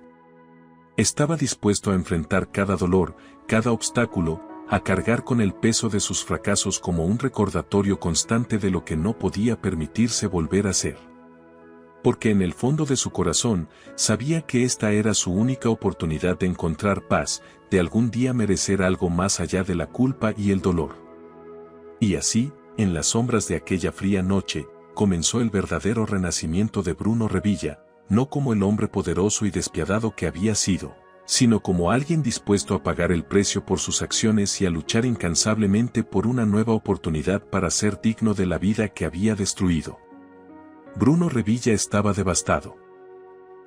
Estaba dispuesto a enfrentar cada dolor, cada obstáculo, a cargar con el peso de sus fracasos como un recordatorio constante de lo que no podía permitirse volver a ser. Porque en el fondo de su corazón, sabía que esta era su única oportunidad de encontrar paz, de algún día merecer algo más allá de la culpa y el dolor. Y así, en las sombras de aquella fría noche, comenzó el verdadero renacimiento de Bruno Revilla, no como el hombre poderoso y despiadado que había sido, sino como alguien dispuesto a pagar el precio por sus acciones y a luchar incansablemente por una nueva oportunidad para ser digno de la vida que había destruido. Bruno Revilla estaba devastado.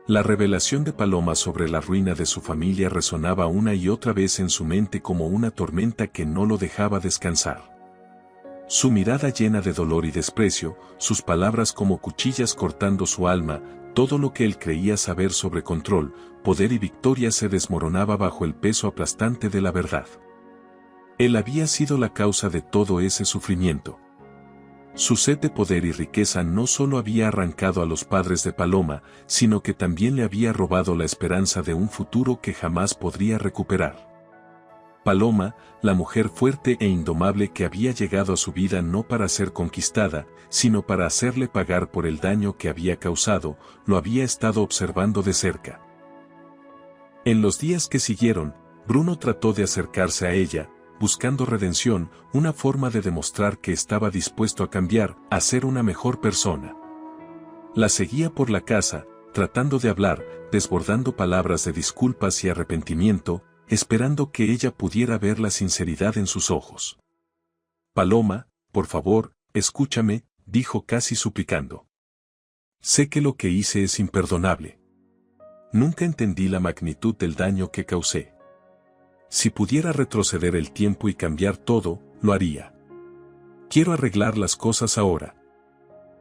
La revelación de Paloma sobre la ruina de su familia resonaba una y otra vez en su mente como una tormenta que no lo dejaba descansar. Su mirada llena de dolor y desprecio, sus palabras como cuchillas cortando su alma, todo lo que él creía saber sobre control, poder y victoria se desmoronaba bajo el peso aplastante de la verdad. Él había sido la causa de todo ese sufrimiento. Su sed de poder y riqueza no solo había arrancado a los padres de Paloma, sino que también le había robado la esperanza de un futuro que jamás podría recuperar. Paloma, la mujer fuerte e indomable que había llegado a su vida no para ser conquistada, sino para hacerle pagar por el daño que había causado, lo había estado observando de cerca. En los días que siguieron, Bruno trató de acercarse a ella, buscando redención, una forma de demostrar que estaba dispuesto a cambiar, a ser una mejor persona. La seguía por la casa, tratando de hablar, desbordando palabras de disculpas y arrepentimiento, esperando que ella pudiera ver la sinceridad en sus ojos. Paloma, por favor, escúchame, dijo casi suplicando. Sé que lo que hice es imperdonable. Nunca entendí la magnitud del daño que causé. Si pudiera retroceder el tiempo y cambiar todo, lo haría. Quiero arreglar las cosas ahora.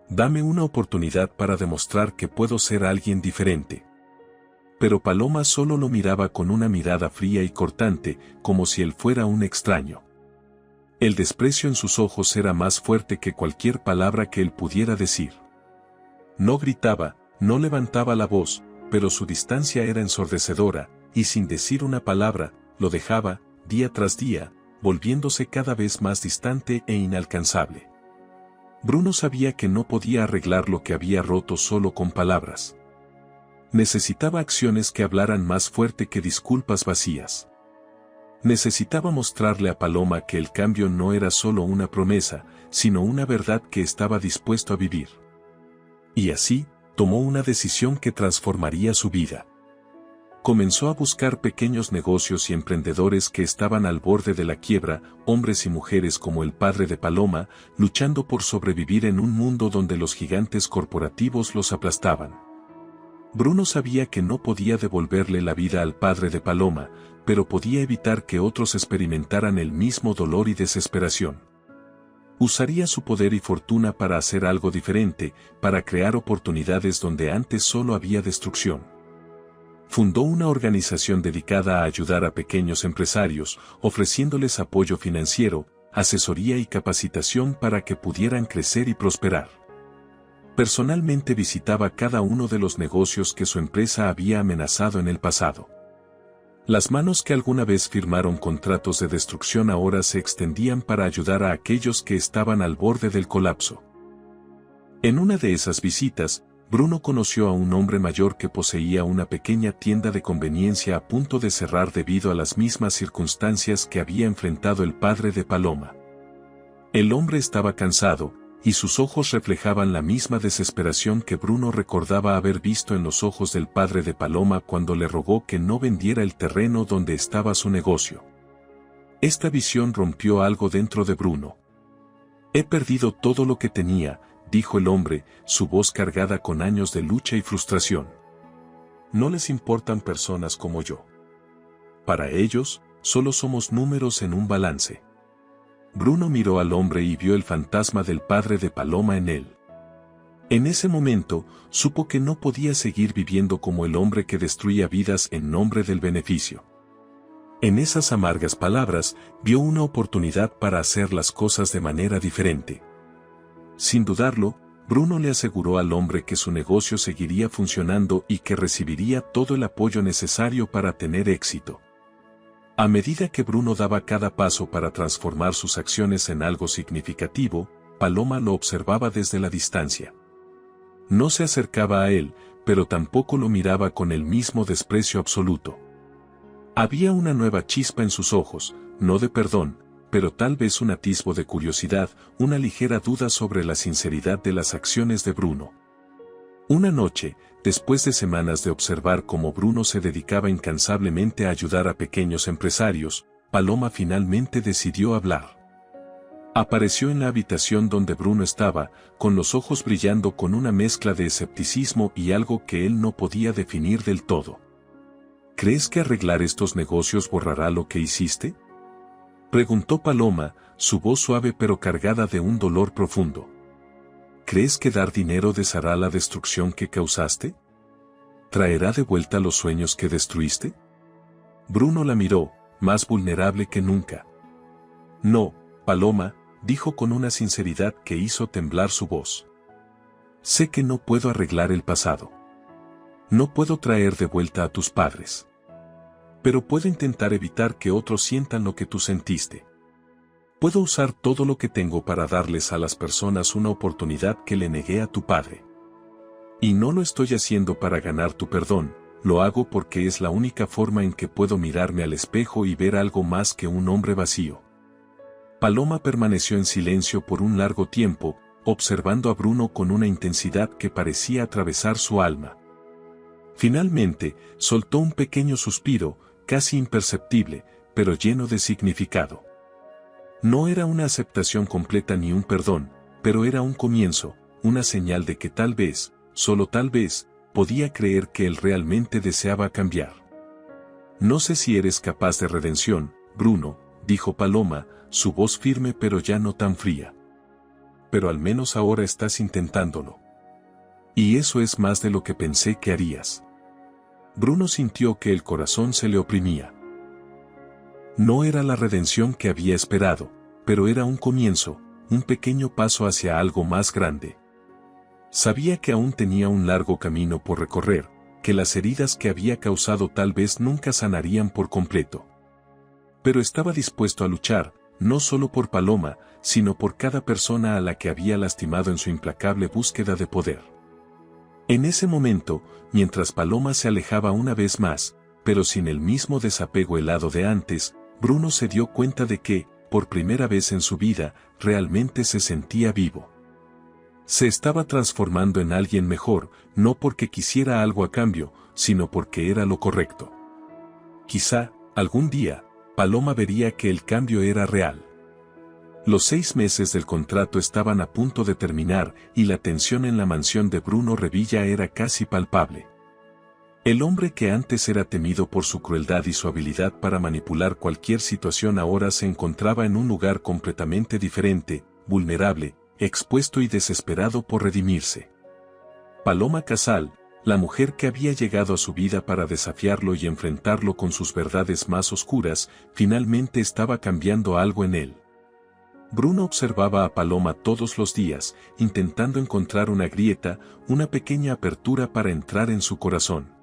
Dame una oportunidad para demostrar que puedo ser alguien diferente. Pero Paloma solo lo miraba con una mirada fría y cortante, como si él fuera un extraño. El desprecio en sus ojos era más fuerte que cualquier palabra que él pudiera decir. No gritaba, no levantaba la voz, pero su distancia era ensordecedora, y sin decir una palabra, lo dejaba, día tras día, volviéndose cada vez más distante e inalcanzable. Bruno sabía que no podía arreglar lo que había roto solo con palabras. Necesitaba acciones que hablaran más fuerte que disculpas vacías. Necesitaba mostrarle a Paloma que el cambio no era solo una promesa, sino una verdad que estaba dispuesto a vivir. Y así, tomó una decisión que transformaría su vida. Comenzó a buscar pequeños negocios y emprendedores que estaban al borde de la quiebra, hombres y mujeres como el padre de Paloma, luchando por sobrevivir en un mundo donde los gigantes corporativos los aplastaban. Bruno sabía que no podía devolverle la vida al padre de Paloma, pero podía evitar que otros experimentaran el mismo dolor y desesperación. Usaría su poder y fortuna para hacer algo diferente, para crear oportunidades donde antes solo había destrucción. Fundó una organización dedicada a ayudar a pequeños empresarios, ofreciéndoles apoyo financiero, asesoría y capacitación para que pudieran crecer y prosperar. Personalmente visitaba cada uno de los negocios que su empresa había amenazado en el pasado. Las manos que alguna vez firmaron contratos de destrucción ahora se extendían para ayudar a aquellos que estaban al borde del colapso. En una de esas visitas, Bruno conoció a un hombre mayor que poseía una pequeña tienda de conveniencia a punto de cerrar debido a las mismas circunstancias que había enfrentado el padre de Paloma. El hombre estaba cansado, y sus ojos reflejaban la misma desesperación que Bruno recordaba haber visto en los ojos del padre de Paloma cuando le rogó que no vendiera el terreno donde estaba su negocio. Esta visión rompió algo dentro de Bruno. «He perdido todo lo que tenía», dijo el hombre, su voz cargada con años de lucha y frustración. «No les importan personas como yo. Para ellos, solo somos números en un balance». Bruno miró al hombre y vio el fantasma del padre de Paloma en él. En ese momento, supo que no podía seguir viviendo como el hombre que destruía vidas en nombre del beneficio. En esas amargas palabras, vio una oportunidad para hacer las cosas de manera diferente. Sin dudarlo, Bruno le aseguró al hombre que su negocio seguiría funcionando y que recibiría todo el apoyo necesario para tener éxito. A medida que Bruno daba cada paso para transformar sus acciones en algo significativo, Paloma lo observaba desde la distancia. No se acercaba a él, pero tampoco lo miraba con el mismo desprecio absoluto. Había una nueva chispa en sus ojos, no de perdón, pero tal vez un atisbo de curiosidad, una ligera duda sobre la sinceridad de las acciones de Bruno. Una noche, después de semanas de observar cómo Bruno se dedicaba incansablemente a ayudar a pequeños empresarios, Paloma finalmente decidió hablar. Apareció en la habitación donde Bruno estaba, con los ojos brillando con una mezcla de escepticismo y algo que él no podía definir del todo. ¿Crees que arreglar estos negocios borrará lo que hiciste?, preguntó Paloma, su voz suave pero cargada de un dolor profundo. ¿Crees que dar dinero deshará la destrucción que causaste? ¿Traerá de vuelta los sueños que destruiste? Bruno la miró, más vulnerable que nunca. No, Paloma, dijo con una sinceridad que hizo temblar su voz. Sé que no puedo arreglar el pasado. No puedo traer de vuelta a tus padres. Pero puedo intentar evitar que otros sientan lo que tú sentiste. Puedo usar todo lo que tengo para darles a las personas una oportunidad que le negué a tu padre. Y no lo estoy haciendo para ganar tu perdón, lo hago porque es la única forma en que puedo mirarme al espejo y ver algo más que un hombre vacío. Paloma permaneció en silencio por un largo tiempo, observando a Bruno con una intensidad que parecía atravesar su alma. Finalmente, soltó un pequeño suspiro, casi imperceptible, pero lleno de significado. No era una aceptación completa ni un perdón, pero era un comienzo, una señal de que tal vez, solo tal vez, podía creer que él realmente deseaba cambiar. No sé si eres capaz de redención, Bruno, dijo Paloma, su voz firme pero ya no tan fría. Pero al menos ahora estás intentándolo. Y eso es más de lo que pensé que harías. Bruno sintió que el corazón se le oprimía. No era la redención que había esperado, pero era un comienzo, un pequeño paso hacia algo más grande. Sabía que aún tenía un largo camino por recorrer, que las heridas que había causado tal vez nunca sanarían por completo. Pero estaba dispuesto a luchar, no solo por Paloma, sino por cada persona a la que había lastimado en su implacable búsqueda de poder. En ese momento, mientras Paloma se alejaba una vez más, pero sin el mismo desapego helado de antes, Bruno se dio cuenta de que, por primera vez en su vida, realmente se sentía vivo. Se estaba transformando en alguien mejor, no porque quisiera algo a cambio, sino porque era lo correcto. Quizá, algún día, Paloma vería que el cambio era real. Los 6 meses del contrato estaban a punto de terminar y la tensión en la mansión de Bruno Revilla era casi palpable. El hombre que antes era temido por su crueldad y su habilidad para manipular cualquier situación ahora se encontraba en un lugar completamente diferente, vulnerable, expuesto y desesperado por redimirse. Paloma Casal, la mujer que había llegado a su vida para desafiarlo y enfrentarlo con sus verdades más oscuras, finalmente estaba cambiando algo en él. Bruno observaba a Paloma todos los días, intentando encontrar una grieta, una pequeña apertura para entrar en su corazón.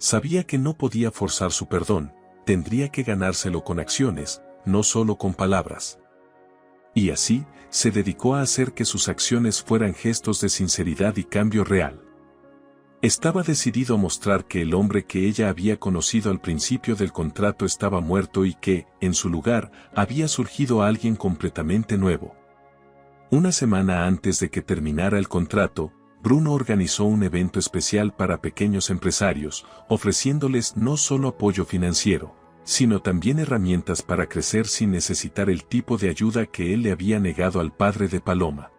Sabía que no podía forzar su perdón, tendría que ganárselo con acciones, no solo con palabras. Y así, se dedicó a hacer que sus acciones fueran gestos de sinceridad y cambio real. Estaba decidido a mostrar que el hombre que ella había conocido al principio del contrato estaba muerto y que, en su lugar, había surgido alguien completamente nuevo. Una semana antes de que terminara el contrato, Bruno organizó un evento especial para pequeños empresarios, ofreciéndoles no solo apoyo financiero, sino también herramientas para crecer sin necesitar el tipo de ayuda que él le había negado al padre de Paloma.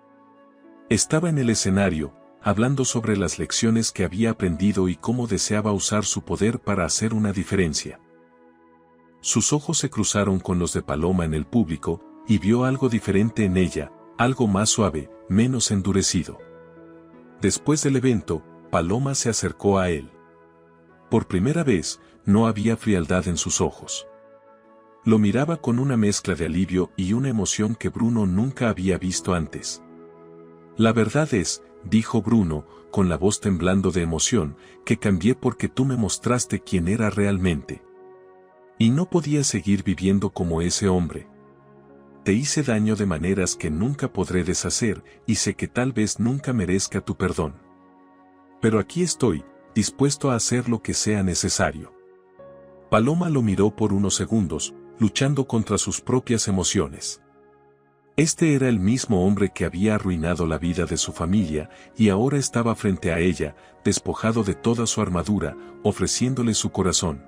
Estaba en el escenario, hablando sobre las lecciones que había aprendido y cómo deseaba usar su poder para hacer una diferencia. Sus ojos se cruzaron con los de Paloma en el público, y vio algo diferente en ella, algo más suave, menos endurecido. Después del evento, Paloma se acercó a él. Por primera vez, no había frialdad en sus ojos. Lo miraba con una mezcla de alivio y una emoción que Bruno nunca había visto antes. La verdad es, dijo Bruno, con la voz temblando de emoción, que cambié porque tú me mostraste quién era realmente. Y no podía seguir viviendo como ese hombre. Te hice daño de maneras que nunca podré deshacer, y sé que tal vez nunca merezca tu perdón. Pero aquí estoy, dispuesto a hacer lo que sea necesario. Paloma lo miró por unos segundos, luchando contra sus propias emociones. Este era el mismo hombre que había arruinado la vida de su familia, y ahora estaba frente a ella, despojado de toda su armadura, ofreciéndole su corazón.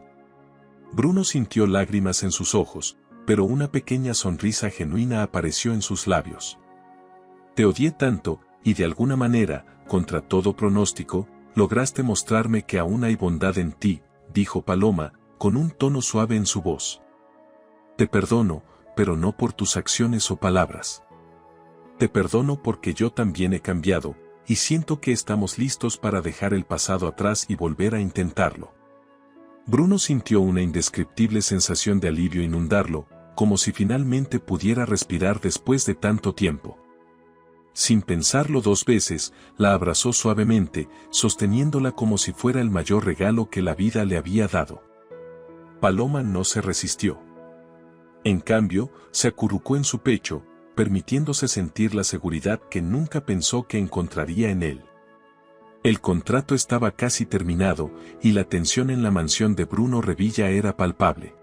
Bruno sintió lágrimas en sus ojos, pero una pequeña sonrisa genuina apareció en sus labios. Te odié tanto, y de alguna manera, contra todo pronóstico, lograste mostrarme que aún hay bondad en ti, dijo Paloma, con un tono suave en su voz. Te perdono, pero no por tus acciones o palabras. Te perdono porque yo también he cambiado, y siento que estamos listos para dejar el pasado atrás y volver a intentarlo. Bruno sintió una indescriptible sensación de alivio inundarlo, como si finalmente pudiera respirar después de tanto tiempo. Sin pensarlo 2 veces, la abrazó suavemente, sosteniéndola como si fuera el mayor regalo que la vida le había dado. Paloma no se resistió. En cambio, se acurrucó en su pecho, permitiéndose sentir la seguridad que nunca pensó que encontraría en él. El contrato estaba casi terminado, y la tensión en la mansión de Bruno Revilla era palpable.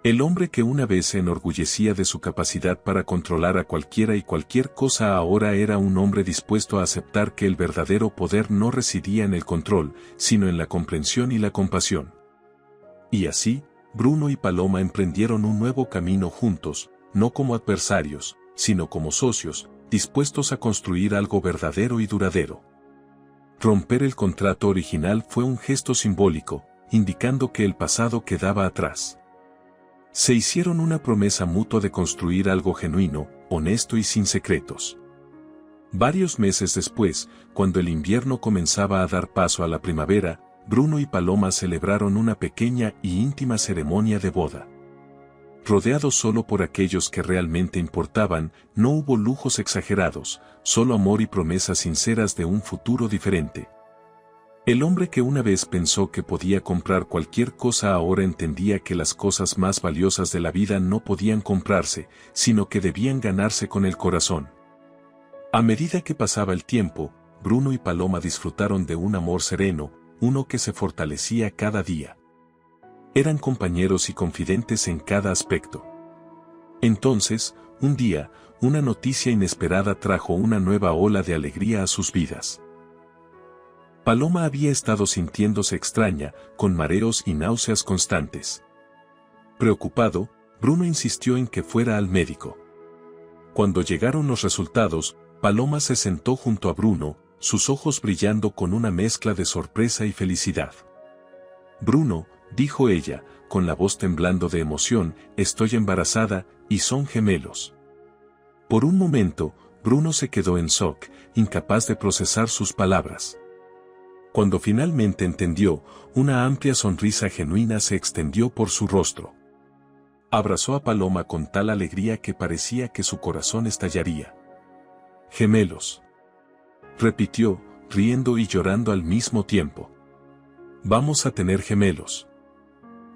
El hombre que una vez se enorgullecía de su capacidad para controlar a cualquiera y cualquier cosa ahora era un hombre dispuesto a aceptar que el verdadero poder no residía en el control, sino en la comprensión y la compasión. Y así, Bruno y Paloma emprendieron un nuevo camino juntos, no como adversarios, sino como socios, dispuestos a construir algo verdadero y duradero. Romper el contrato original fue un gesto simbólico, indicando que el pasado quedaba atrás. Se hicieron una promesa mutua de construir algo genuino, honesto y sin secretos. Varios meses después, cuando el invierno comenzaba a dar paso a la primavera, Bruno y Paloma celebraron una pequeña y íntima ceremonia de boda. Rodeados solo por aquellos que realmente importaban, no hubo lujos exagerados, solo amor y promesas sinceras de un futuro diferente. El hombre que una vez pensó que podía comprar cualquier cosa ahora entendía que las cosas más valiosas de la vida no podían comprarse, sino que debían ganarse con el corazón. A medida que pasaba el tiempo, Bruno y Paloma disfrutaron de un amor sereno, uno que se fortalecía cada día. Eran compañeros y confidentes en cada aspecto. Entonces, un día, una noticia inesperada trajo una nueva ola de alegría a sus vidas. Paloma había estado sintiéndose extraña, con mareos y náuseas constantes. Preocupado, Bruno insistió en que fuera al médico. Cuando llegaron los resultados, Paloma se sentó junto a Bruno, sus ojos brillando con una mezcla de sorpresa y felicidad. «Bruno», dijo ella, con la voz temblando de emoción, «estoy embarazada, y son gemelos». Por un momento, Bruno se quedó en shock, incapaz de procesar sus palabras. Cuando finalmente entendió, una amplia sonrisa genuina se extendió por su rostro. Abrazó a Paloma con tal alegría que parecía que su corazón estallaría. «Gemelos», repitió, riendo y llorando al mismo tiempo. «Vamos a tener gemelos».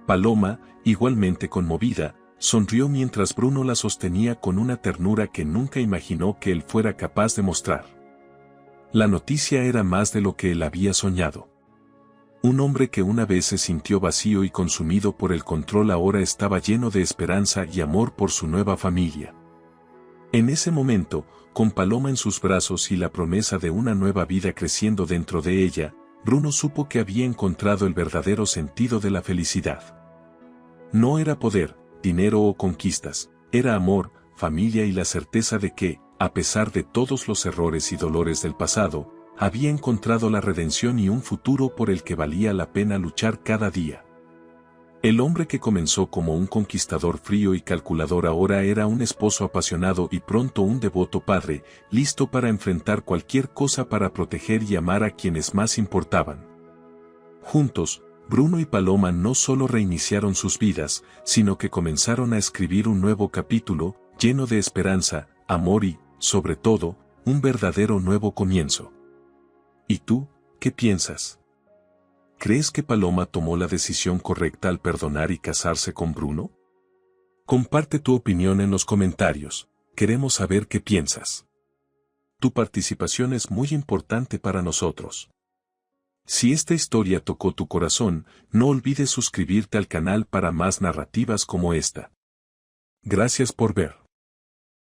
Paloma, igualmente conmovida, sonrió mientras Bruno la sostenía con una ternura que nunca imaginó que él fuera capaz de mostrar. La noticia era más de lo que él había soñado. Un hombre que una vez se sintió vacío y consumido por el control ahora estaba lleno de esperanza y amor por su nueva familia. En ese momento, con Paloma en sus brazos y la promesa de una nueva vida creciendo dentro de ella, Bruno supo que había encontrado el verdadero sentido de la felicidad. No era poder, dinero o conquistas, era amor, familia y la certeza de que, a pesar de todos los errores y dolores del pasado, había encontrado la redención y un futuro por el que valía la pena luchar cada día. El hombre que comenzó como un conquistador frío y calculador ahora era un esposo apasionado y pronto un devoto padre, listo para enfrentar cualquier cosa para proteger y amar a quienes más importaban. Juntos, Bruno y Paloma no solo reiniciaron sus vidas, sino que comenzaron a escribir un nuevo capítulo, lleno de esperanza, amor y, sobre todo, un verdadero nuevo comienzo. ¿Y tú, qué piensas? ¿Crees que Paloma tomó la decisión correcta al perdonar y casarse con Bruno? Comparte tu opinión en los comentarios, queremos saber qué piensas. Tu participación es muy importante para nosotros. Si esta historia tocó tu corazón, no olvides suscribirte al canal para más narrativas como esta. Gracias por ver.